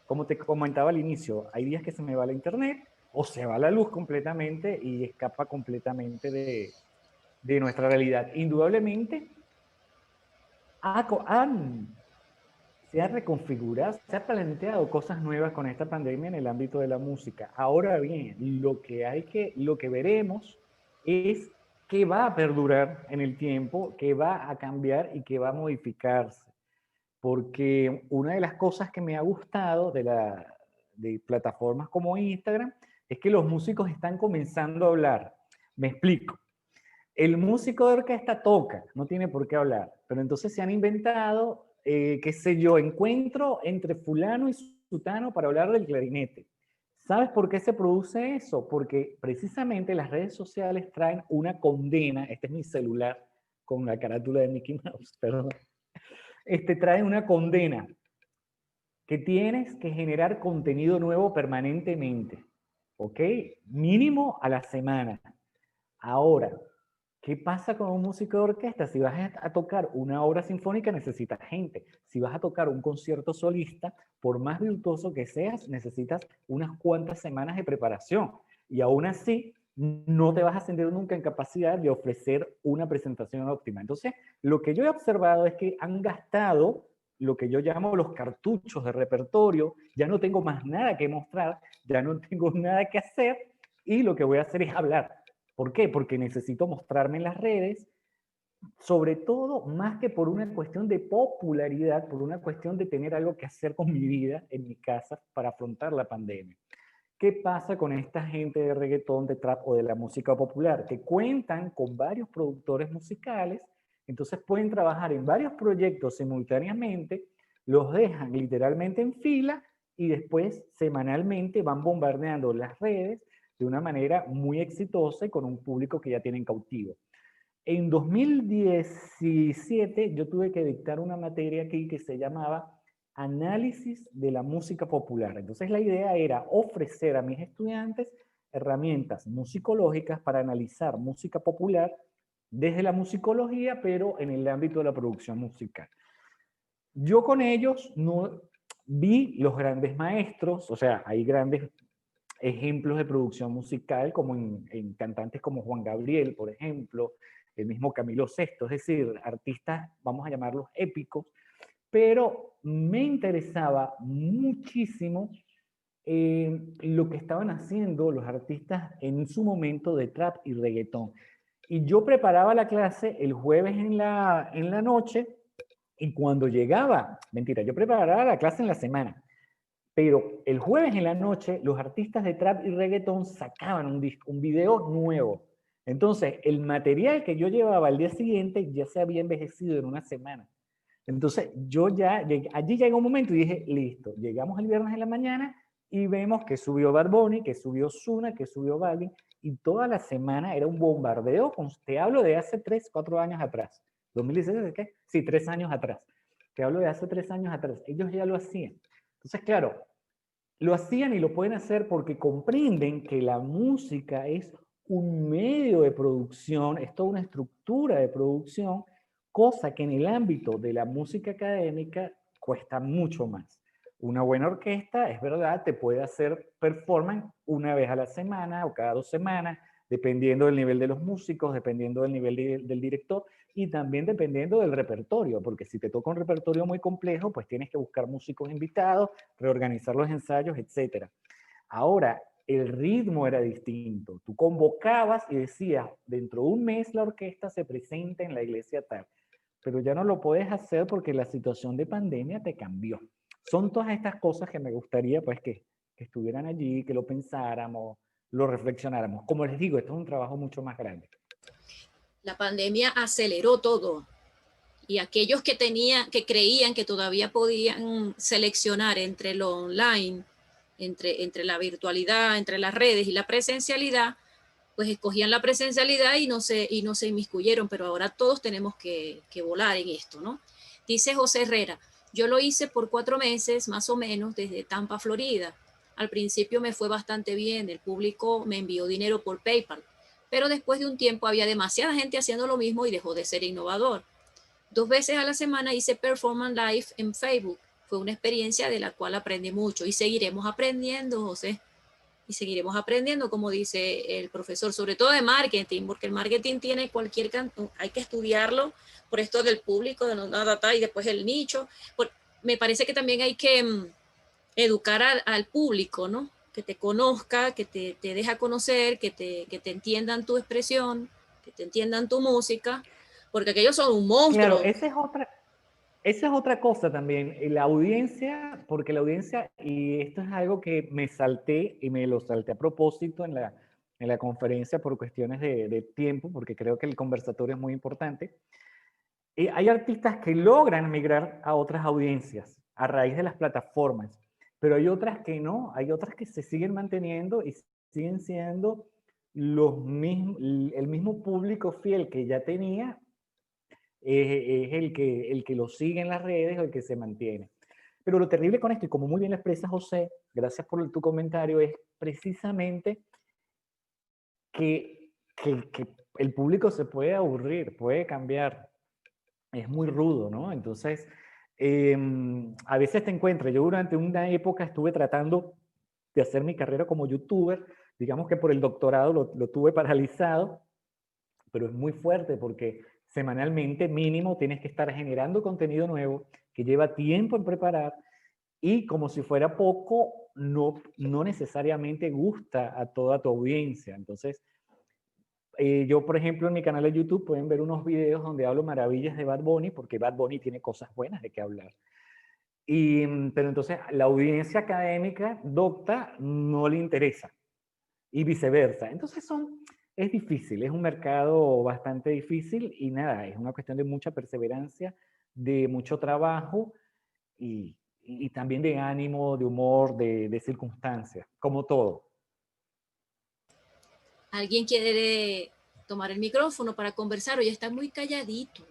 como te comentaba al inicio, hay días que se me va la Internet o se va la luz completamente y escapa completamente de nuestra realidad. Indudablemente, han se ha reconfigurado, se ha planteado cosas nuevas con esta pandemia en el ámbito de la música. Ahora bien, lo que veremos es que va a perdurar en el tiempo, que va a cambiar y que va a modificarse. Porque una de las cosas que me ha gustado de plataformas como Instagram es que los músicos están comenzando a hablar. Me explico. El músico de orquesta toca, no tiene por qué hablar, pero entonces se han inventado, qué sé yo, encuentro entre fulano y sutano para hablar del clarinete. ¿Sabes por qué se produce eso? Porque precisamente las redes sociales traen una condena, este es mi celular con la carátula de Mickey Mouse, perdón, traen una condena que tienes que generar contenido nuevo permanentemente, ¿ok? Mínimo a la semana. Ahora, ¿Qué pasa con un músico de orquesta? Si vas a tocar una obra sinfónica, necesitas gente. Si vas a tocar un concierto solista, por más virtuoso que seas, necesitas unas cuantas semanas de preparación. Y aún así, no te vas a sentir nunca en capacidad de ofrecer una presentación óptima. Entonces, lo que yo he observado es que han gastado lo que yo llamo los cartuchos de repertorio. Ya no tengo más nada que mostrar, ya no tengo nada que hacer, y lo que voy a hacer es hablar. ¿Por qué? Porque necesito mostrarme en las redes, sobre todo más que por una cuestión de popularidad, por una cuestión de tener algo que hacer con mi vida en mi casa para afrontar la pandemia. ¿Qué pasa con esta gente de reggaetón, de trap o de la música popular? Que cuentan con varios productores musicales, entonces pueden trabajar en varios proyectos simultáneamente, los dejan literalmente en fila y después semanalmente van bombardeando las redes de una manera muy exitosa y con un público que ya tienen cautivo. En 2017 yo tuve que dictar una materia aquí que se llamaba Análisis de la música popular. Entonces la idea era ofrecer a mis estudiantes herramientas musicológicas para analizar música popular desde la musicología, pero en el ámbito de la producción musical. Yo con ellos no vi los grandes maestros, o sea, hay grandes ejemplos de producción musical, como en cantantes como Juan Gabriel, por ejemplo, el mismo Camilo Sesto, es decir, artistas, vamos a llamarlos épicos, pero me interesaba muchísimo lo que estaban haciendo los artistas en su momento de trap y reggaetón. Y yo preparaba la clase el jueves en la noche, y cuando llegaba, mentira, yo preparaba la clase en la semana, pero el jueves en la noche, los artistas de trap y reggaetón sacaban un video nuevo. Entonces, el material que yo llevaba al día siguiente ya se había envejecido en una semana. Entonces, allí llegó un momento y dije, listo, llegamos el viernes en la mañana y vemos que subió Bad Bunny, que subió Ozuna, que subió Balvin, y toda la semana era un bombardeo, te hablo de hace 3, 4 años atrás. ¿2016 qué? Sí, 3 años atrás. Te hablo de hace 3 años atrás. Ellos ya lo hacían. Entonces, claro, lo hacían y lo pueden hacer porque comprenden que la música es un medio de producción, es toda una estructura de producción, cosa que en el ámbito de la música académica cuesta mucho más. Una buena orquesta, es verdad, te puede hacer performance una vez a la semana o cada 2 semanas, dependiendo del nivel de los músicos, dependiendo del nivel del director, y también dependiendo del repertorio, porque si te toca un repertorio muy complejo, pues tienes que buscar músicos invitados, reorganizar los ensayos, etc. Ahora, el ritmo era distinto. Tú convocabas y decías, dentro de un mes la orquesta se presenta en la iglesia tal, pero ya no lo puedes hacer porque la situación de pandemia te cambió. Son todas estas cosas que me gustaría pues que estuvieran allí, que lo pensáramos, lo reflexionáramos. Como les digo, esto es un trabajo mucho más grande. La pandemia aceleró todo y aquellos que creían que todavía podían seleccionar entre lo online, entre la virtualidad, entre las redes y la presencialidad, pues escogían la presencialidad y no se inmiscuyeron, pero ahora todos tenemos que volar en esto, ¿no? Dice José Herrera, yo lo hice por 4 meses más o menos desde Tampa, Florida. Al principio me fue bastante bien, el público me envió dinero por PayPal, pero después de un tiempo había demasiada gente haciendo lo mismo y dejó de ser innovador. 2 veces a la semana hice Performance Live en Facebook. Fue una experiencia de la cual aprendí mucho y seguiremos aprendiendo, José. Y seguiremos aprendiendo, como dice el profesor, sobre todo de marketing, porque el marketing tiene hay que estudiarlo por esto del público, de la data y después el nicho. Me parece que también hay que educar al público, ¿no? Que te conozca, que te deja conocer, que te entiendan tu expresión, que te entiendan tu música, porque aquellos son un Claro, monstruo. esa es otra cosa también, la audiencia, porque la audiencia, y esto es algo que me salté y me lo salté a propósito en la conferencia por cuestiones de tiempo, porque creo que el conversatorio es muy importante. Hay artistas que logran migrar a otras audiencias a raíz de las plataformas, pero hay otras que no, hay otras que se siguen manteniendo y siguen siendo el mismo público fiel que ya tenía, es el que lo sigue en las redes o el que se mantiene. Pero lo terrible con esto, y como muy bien lo expresa José, gracias por tu comentario, es precisamente que el público se puede aburrir, puede cambiar, es muy rudo, ¿no? Entonces, a veces te encuentras, yo durante una época estuve tratando de hacer mi carrera como youtuber, digamos que por el doctorado lo tuve paralizado, pero es muy fuerte porque semanalmente mínimo tienes que estar generando contenido nuevo que lleva tiempo en preparar y como si fuera poco, no necesariamente gusta a toda tu audiencia. Entonces, yo, por ejemplo, en mi canal de YouTube pueden ver unos videos donde hablo maravillas de Bad Bunny, porque Bad Bunny tiene cosas buenas de qué hablar. Pero entonces la audiencia académica docta no le interesa y viceversa. Entonces es difícil, es un mercado bastante difícil y nada, es una cuestión de mucha perseverancia, de mucho trabajo y también de ánimo, de humor, de circunstancias, como todo. ¿Alguien quiere tomar el micrófono para conversar o ya están muy calladitos?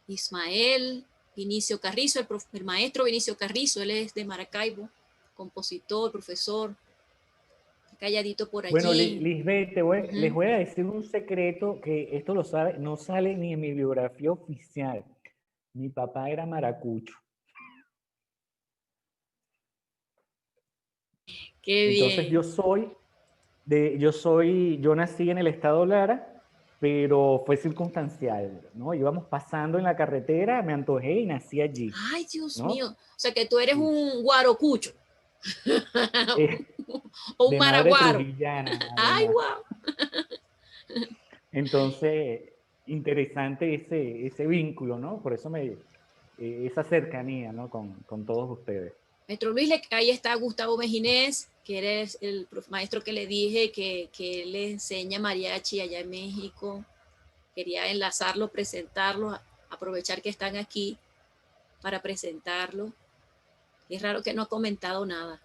Ismael Vinicio Carrizo, el maestro Vinicio Carrizo, él es de Maracaibo, compositor, profesor, calladito por Bueno, allí. Lisbeth, les voy a decir un secreto que esto lo sabe, no sale ni en mi biografía oficial. Mi papá era maracucho. Qué Entonces bien. yo nací en el estado Lara, pero fue circunstancial, ¿no? Íbamos pasando en la carretera, me antojé y nací allí, Ay, Dios mío. ¿no? O sea que tú eres Sí. un guarocucho. O un De madre maraguaro. trujillana, Ay, además. wow. Entonces, interesante ese vínculo, ¿no? Por eso esa cercanía, ¿no? Con todos ustedes. Maestro Luis, ahí está Gustavo Mejinés, que eres el maestro que le dije que le enseña mariachi allá en México. Quería enlazarlo, presentarlo, aprovechar que están aquí para presentarlo. Es raro que no ha comentado nada.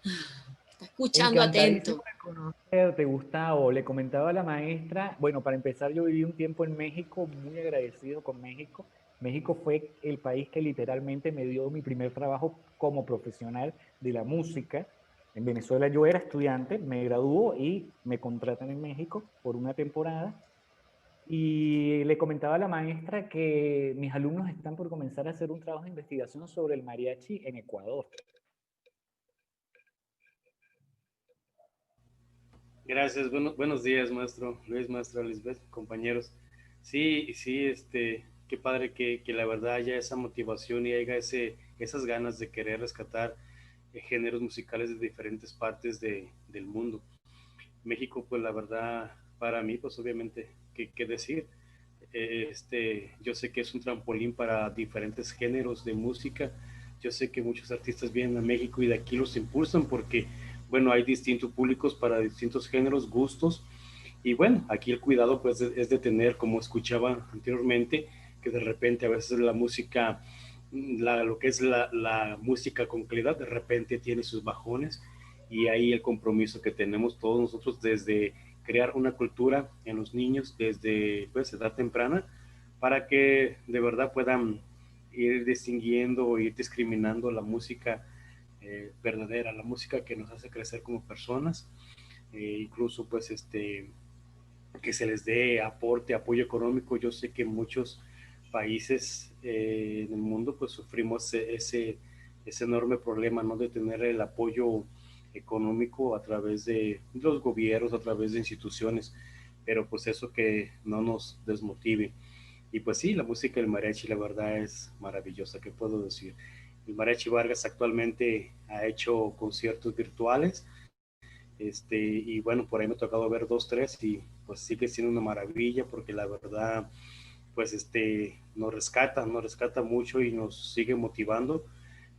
Está escuchando Encantadísimo atento. de conocerte, Gustavo. Le comentaba a la maestra, bueno, para empezar, yo viví un tiempo en México, muy agradecido con México. México fue el país que literalmente me dio mi primer trabajo como profesional de la música. En Venezuela yo era estudiante, me graduó y me contratan en México por una temporada. Y le comentaba a la maestra que mis alumnos están por comenzar a hacer un trabajo de investigación sobre el mariachi en Ecuador. Gracias, buenos días, maestro Luis, maestra Lisbeth, compañeros. Sí, sí, qué padre que la verdad haya esa motivación y haya esas ganas de querer rescatar géneros musicales de diferentes partes del mundo. México, pues la verdad, para mí, pues obviamente, ¿qué decir? Yo sé que es un trampolín para diferentes géneros de música. Yo sé que muchos artistas vienen a México y de aquí los impulsan porque, bueno, hay distintos públicos para distintos géneros, gustos. Y bueno, aquí el cuidado pues es de tener, como escuchaba anteriormente, que de repente a veces la música, lo que es la música con calidad, de repente tiene sus bajones y ahí el compromiso que tenemos todos nosotros desde crear una cultura en los niños desde pues, edad temprana para que de verdad puedan ir distinguiendo, ir discriminando la música verdadera, la música que nos hace crecer como personas, incluso pues que se les dé aporte, apoyo económico. Yo sé que muchos países en el mundo pues sufrimos ese enorme problema, ¿no? De tener el apoyo económico a través de los gobiernos, a través de instituciones, pero pues eso que no nos desmotive. Y pues sí, la música del mariachi la verdad es maravillosa, ¿qué puedo decir? El Mariachi Vargas actualmente ha hecho conciertos virtuales, y bueno, por ahí me ha tocado ver dos, tres y pues sigue siendo una maravilla porque la verdad, pues nos rescata mucho y nos sigue motivando,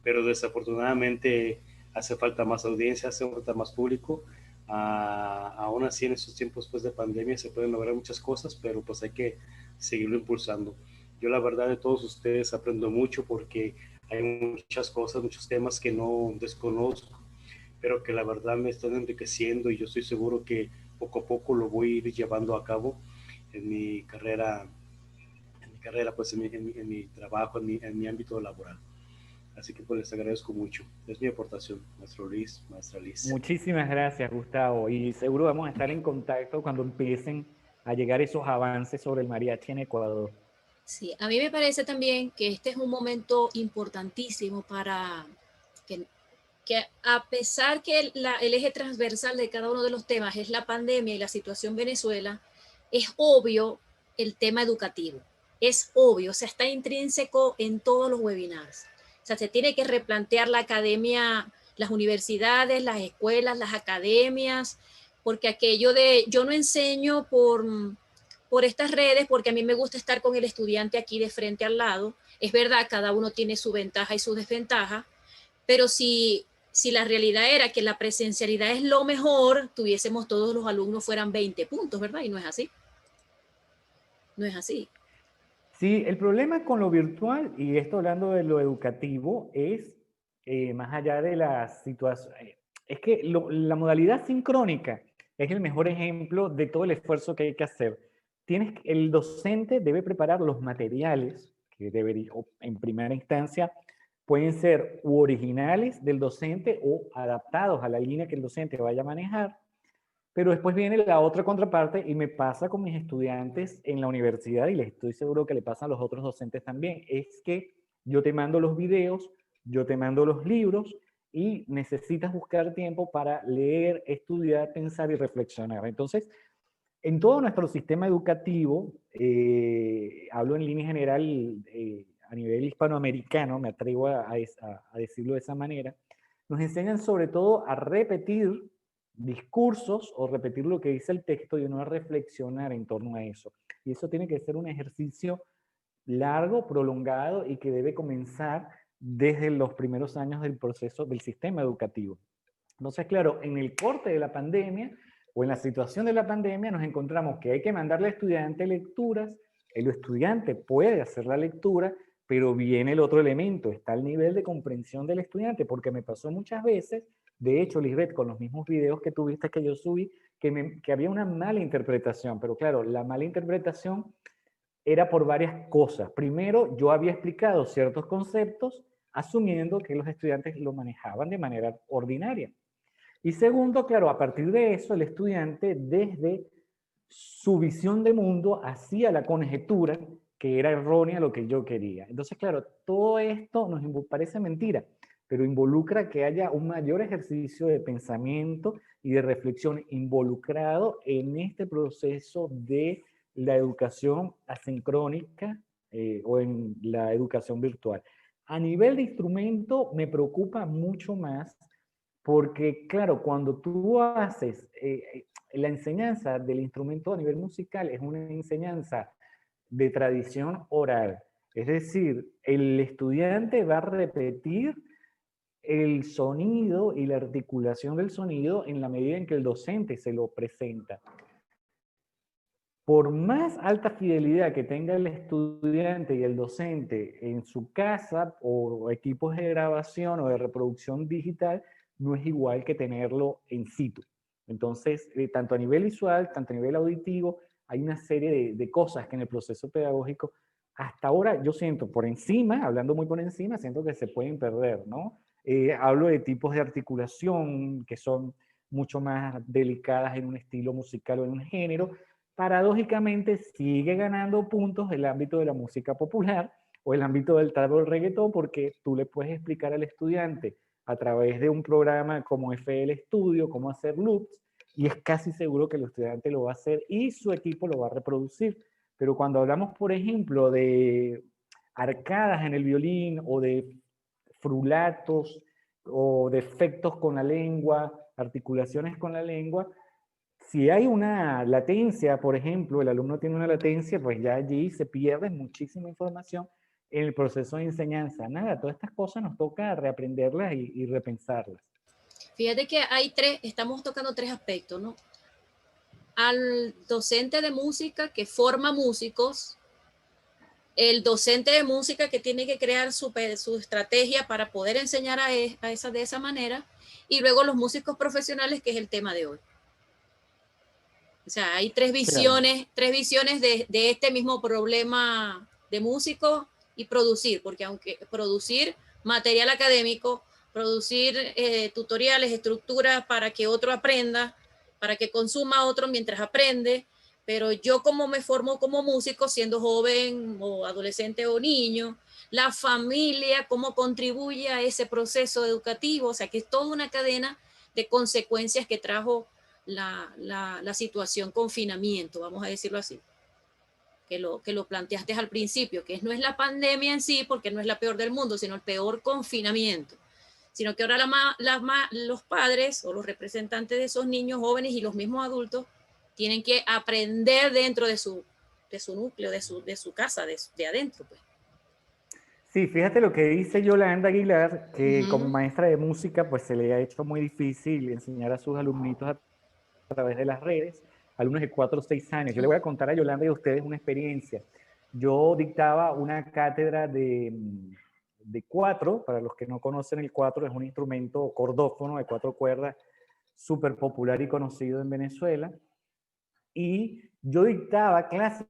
pero desafortunadamente hace falta más audiencia, hace falta más público. Aún así en estos tiempos pues, de pandemia se pueden lograr muchas cosas, pero pues hay que seguirlo impulsando. Yo la verdad de todos ustedes aprendo mucho porque hay muchas cosas, muchos temas que no desconozco, pero que la verdad me están enriqueciendo y yo estoy seguro que poco a poco lo voy a ir llevando a cabo en mi carrera, pues en mi trabajo, en mi ámbito laboral. Así que pues les agradezco mucho. Es mi aportación, maestro Luis, maestra Liz. Muchísimas gracias, Gustavo. Y seguro vamos a estar en contacto cuando empiecen a llegar esos avances sobre el mariachi en Ecuador. Sí, a mí me parece también que este es un momento importantísimo para que a pesar que el eje transversal de cada uno de los temas es la pandemia y la situación Venezuela, es obvio el tema educativo. Es obvio, o sea, está intrínseco en todos los webinars. O sea, se tiene que replantear la academia, las universidades, las escuelas, las academias, porque aquello de yo no enseño por estas redes porque a mí me gusta estar con el estudiante aquí de frente al lado. Es verdad, cada uno tiene su ventaja y su desventaja, pero si la realidad era que la presencialidad es lo mejor, tuviésemos todos los alumnos fueran 20 puntos, ¿verdad? Y no es así. No es así. Sí, el problema con lo virtual, y esto hablando de lo educativo, es más allá de la situación, es que la modalidad sincrónica es el mejor ejemplo de todo el esfuerzo que hay que hacer. El docente debe preparar los materiales que debería, en primera instancia, pueden ser u originales del docente o adaptados a la línea que el docente vaya a manejar. Pero después viene la otra contraparte y me pasa con mis estudiantes en la universidad y les estoy seguro que le pasa a los otros docentes también. Es que yo te mando los videos, yo te mando los libros y necesitas buscar tiempo para leer, estudiar, pensar y reflexionar. Entonces, en todo nuestro sistema educativo, hablo en línea general a nivel hispanoamericano, me atrevo a decirlo de esa manera, nos enseñan sobre todo a repetir discursos o repetir lo que dice el texto y no a reflexionar en torno a eso. Y eso tiene que ser un ejercicio largo, prolongado y que debe comenzar desde los primeros años del proceso del sistema educativo. Entonces, claro, en el corte de la pandemia o en la situación de la pandemia nos encontramos que hay que mandarle al estudiante lecturas, el estudiante puede hacer la lectura, pero viene el otro elemento, está el nivel de comprensión del estudiante, porque me pasó muchas veces, de hecho, Lisbeth, con los mismos videos que tuviste que yo subí, que había una mala interpretación, pero claro, la mala interpretación era por varias cosas. Primero, yo había explicado ciertos conceptos asumiendo que los estudiantes lo manejaban de manera ordinaria. Y segundo, claro, a partir de eso, el estudiante desde su visión de mundo hacía la conjetura que era errónea lo que yo quería. Entonces, claro, todo esto nos parece mentira, pero involucra que haya un mayor ejercicio de pensamiento y de reflexión involucrado en este proceso de la educación asincrónica o en la educación virtual. A nivel de instrumento me preocupa mucho más porque, claro, cuando tú haces la enseñanza del instrumento a nivel musical, es una enseñanza de tradición oral. Es decir, el estudiante va a repetir el sonido y la articulación del sonido en la medida en que el docente se lo presenta. Por más alta fidelidad que tenga el estudiante y el docente en su casa o equipos de grabación o de reproducción digital, no es igual que tenerlo en situ. Entonces, tanto a nivel visual, tanto a nivel auditivo, hay una serie de cosas que en el proceso pedagógico, hasta ahora yo siento por encima, hablando muy por encima, siento que se pueden perder, ¿no? Hablo de tipos de articulación que son mucho más delicadas en un estilo musical o en un género. Paradójicamente sigue ganando puntos el ámbito de la música popular o el ámbito del trap o el reggaetón, porque tú le puedes explicar al estudiante a través de un programa como FL Studio cómo hacer loops, y es casi seguro que el estudiante lo va a hacer y su equipo lo va a reproducir. Pero cuando hablamos, por ejemplo, de arcadas en el violín o de frulatos o de efectos con la lengua, articulaciones con la lengua, si hay una latencia, por ejemplo, el alumno tiene una latencia, pues ya allí se pierde muchísima información en el proceso de enseñanza. Nada, todas estas cosas nos toca reaprenderlas y repensarlas. Fíjate que estamos tocando tres aspectos, ¿no? Al docente de música que forma músicos, el docente de música que tiene que crear su estrategia para poder enseñar de esa manera, y luego los músicos profesionales, que es el tema de hoy. O sea, hay tres visiones de este mismo problema de músico y producir, porque aunque producir material académico, producir tutoriales, estructuras para que otro aprenda, para que consuma otro mientras aprende, pero yo como me formo como músico siendo joven o adolescente o niño, la familia, cómo contribuye a ese proceso educativo, o sea que es toda una cadena de consecuencias que trajo la situación confinamiento, vamos a decirlo así, que lo planteaste al principio, que no es la pandemia en sí, porque no es la peor del mundo, sino el peor confinamiento, sino que ahora los padres o los representantes de esos niños jóvenes y los mismos adultos tienen que aprender dentro de su núcleo, de su casa, de adentro, pues. Sí, fíjate lo que dice Yolanda Aguilar, que como Uh-huh. maestra de música, pues se le ha hecho muy difícil enseñar a sus alumnitos a través de las redes, alumnos de 4 o 6 años. Yo le voy a contar a Yolanda y a ustedes una experiencia. Yo dictaba una cátedra de cuatro, para los que no conocen el cuatro, es un instrumento cordófono de 4 cuerdas, súper popular y conocido en Venezuela, y yo dictaba clases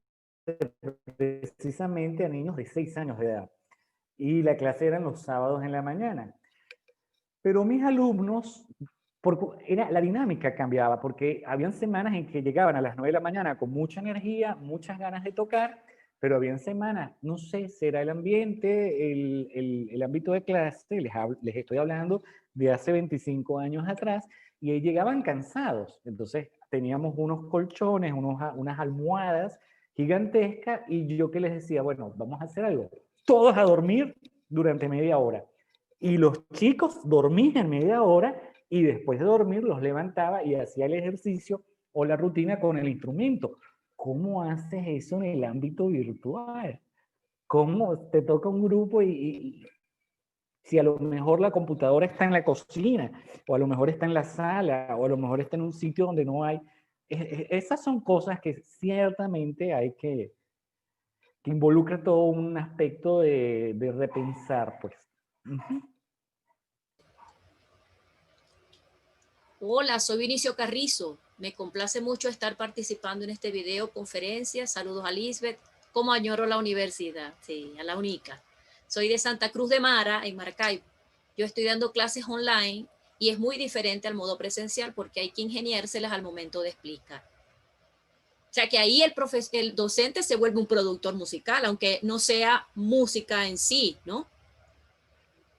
precisamente a niños de 6 años de edad, y la clase eran los sábados en la mañana. Pero mis alumnos, la dinámica cambiaba, porque habían semanas en que llegaban a las 9 de la mañana con mucha energía, muchas ganas de tocar, pero habían semanas, no sé, será el ambiente, el ámbito de clase, les estoy hablando de hace 25 años atrás, y ahí llegaban cansados. Entonces teníamos unos colchones, unas almohadas gigantescas, y yo que les decía, bueno, vamos a hacer algo, todos a dormir durante media hora. Y los chicos dormían media hora y después de dormir los levantaba y hacía el ejercicio o la rutina con el instrumento. ¿Cómo haces eso en el ámbito virtual? ¿Cómo te toca un grupo y si a lo mejor la computadora está en la cocina, o a lo mejor está en la sala, o a lo mejor está en un sitio donde no hay? Esas son cosas que ciertamente hay que involucra todo un aspecto de repensar, pues. Uh-huh. Hola, soy Vinicio Carrizo. Me complace mucho estar participando en este video conferencia. Saludos a Lisbeth. Como añoro la universidad, sí, a la única. Soy de Santa Cruz de Mara, en Maracaibo. Yo estoy dando clases online y es muy diferente al modo presencial porque hay que ingeniárselas al momento de explicar. O sea que ahí el docente se vuelve un productor musical, aunque no sea música en sí, ¿no?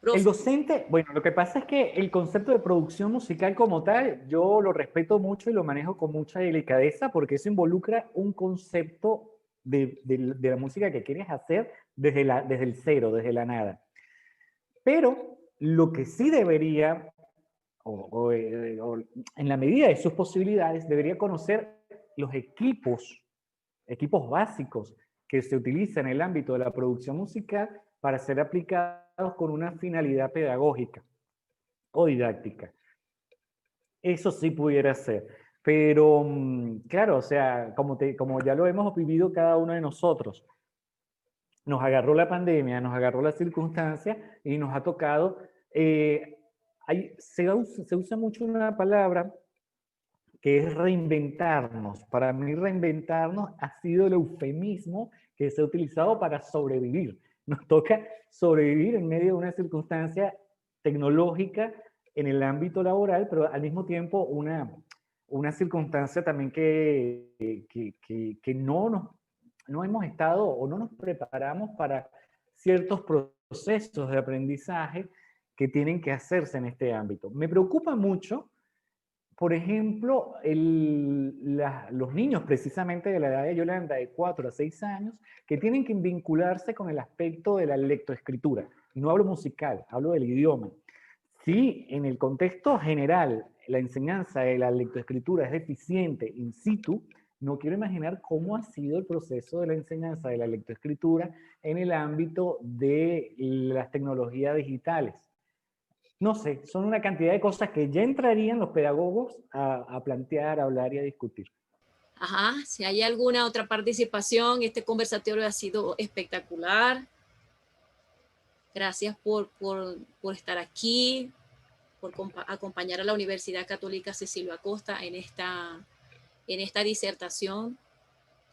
El Profe. docente, bueno, lo que pasa es que el concepto de producción musical como tal, yo lo respeto mucho y lo manejo con mucha delicadeza porque eso involucra un concepto de la música que quieres hacer desde el cero, desde la nada. Pero lo que sí debería, o en la medida de sus posibilidades, debería conocer los equipos básicos que se utilizan en el ámbito de la producción musical para ser aplicados con una finalidad pedagógica o didáctica. Eso sí pudiera ser. Pero, claro, o sea, como ya lo hemos vivido cada uno de nosotros, nos agarró la pandemia, nos agarró la circunstancia y nos ha tocado, se usa mucho una palabra que es reinventarnos. Para mí reinventarnos ha sido el eufemismo que se ha utilizado para sobrevivir. Nos toca sobrevivir en medio de una circunstancia tecnológica en el ámbito laboral, pero al mismo tiempo una circunstancia también que no hemos estado o no nos preparamos para ciertos procesos de aprendizaje que tienen que hacerse en este ámbito. Me preocupa mucho, por ejemplo, los niños precisamente de la edad de Yolanda, de 4 a 6 años, que tienen que vincularse con el aspecto de la lectoescritura. Y no hablo musical, hablo del idioma. Si en el contexto general la enseñanza de la lectoescritura es deficiente in situ, no quiero imaginar cómo ha sido el proceso de la enseñanza de la lectoescritura en el ámbito de las tecnologías digitales. No sé, son una cantidad de cosas que ya entrarían los pedagogos a plantear, a hablar y a discutir. Ajá, si hay alguna otra participación, este conversatorio ha sido espectacular. Gracias por estar aquí, por acompañar a la Universidad Católica Cecilio Acosta en esta disertación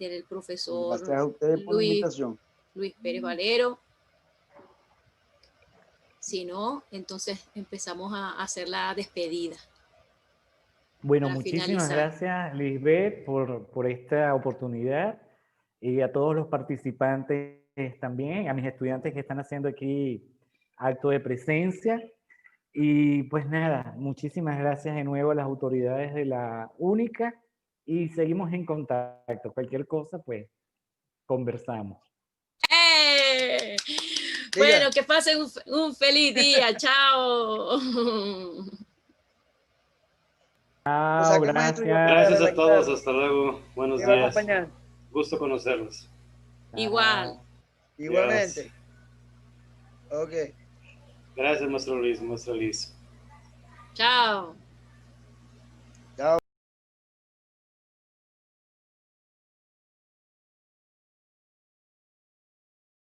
del profesor Gracias a ustedes por la invitación. Luis Pérez Valero. Si no, entonces empezamos a hacer la despedida. Bueno, Para muchísimas finalizar. gracias, Lisbeth, por esta oportunidad y a todos los participantes también, a mis estudiantes que están haciendo aquí acto de presencia. Y pues nada, muchísimas gracias de nuevo a las autoridades de la UNICA y seguimos en contacto. Cualquier cosa, pues conversamos. ¡Eh! Diga. Bueno, que pasen un feliz día. Chao. O Chao, sea, que maestro, yo voy a gracias. Gracias agarrar la a todos, guitarra. hasta luego. Buenos Me va a días. acompañar. Gusto conocerlos. Igual. Igualmente. Ok. Gracias, maestro Luis, maestra Liz. Chao.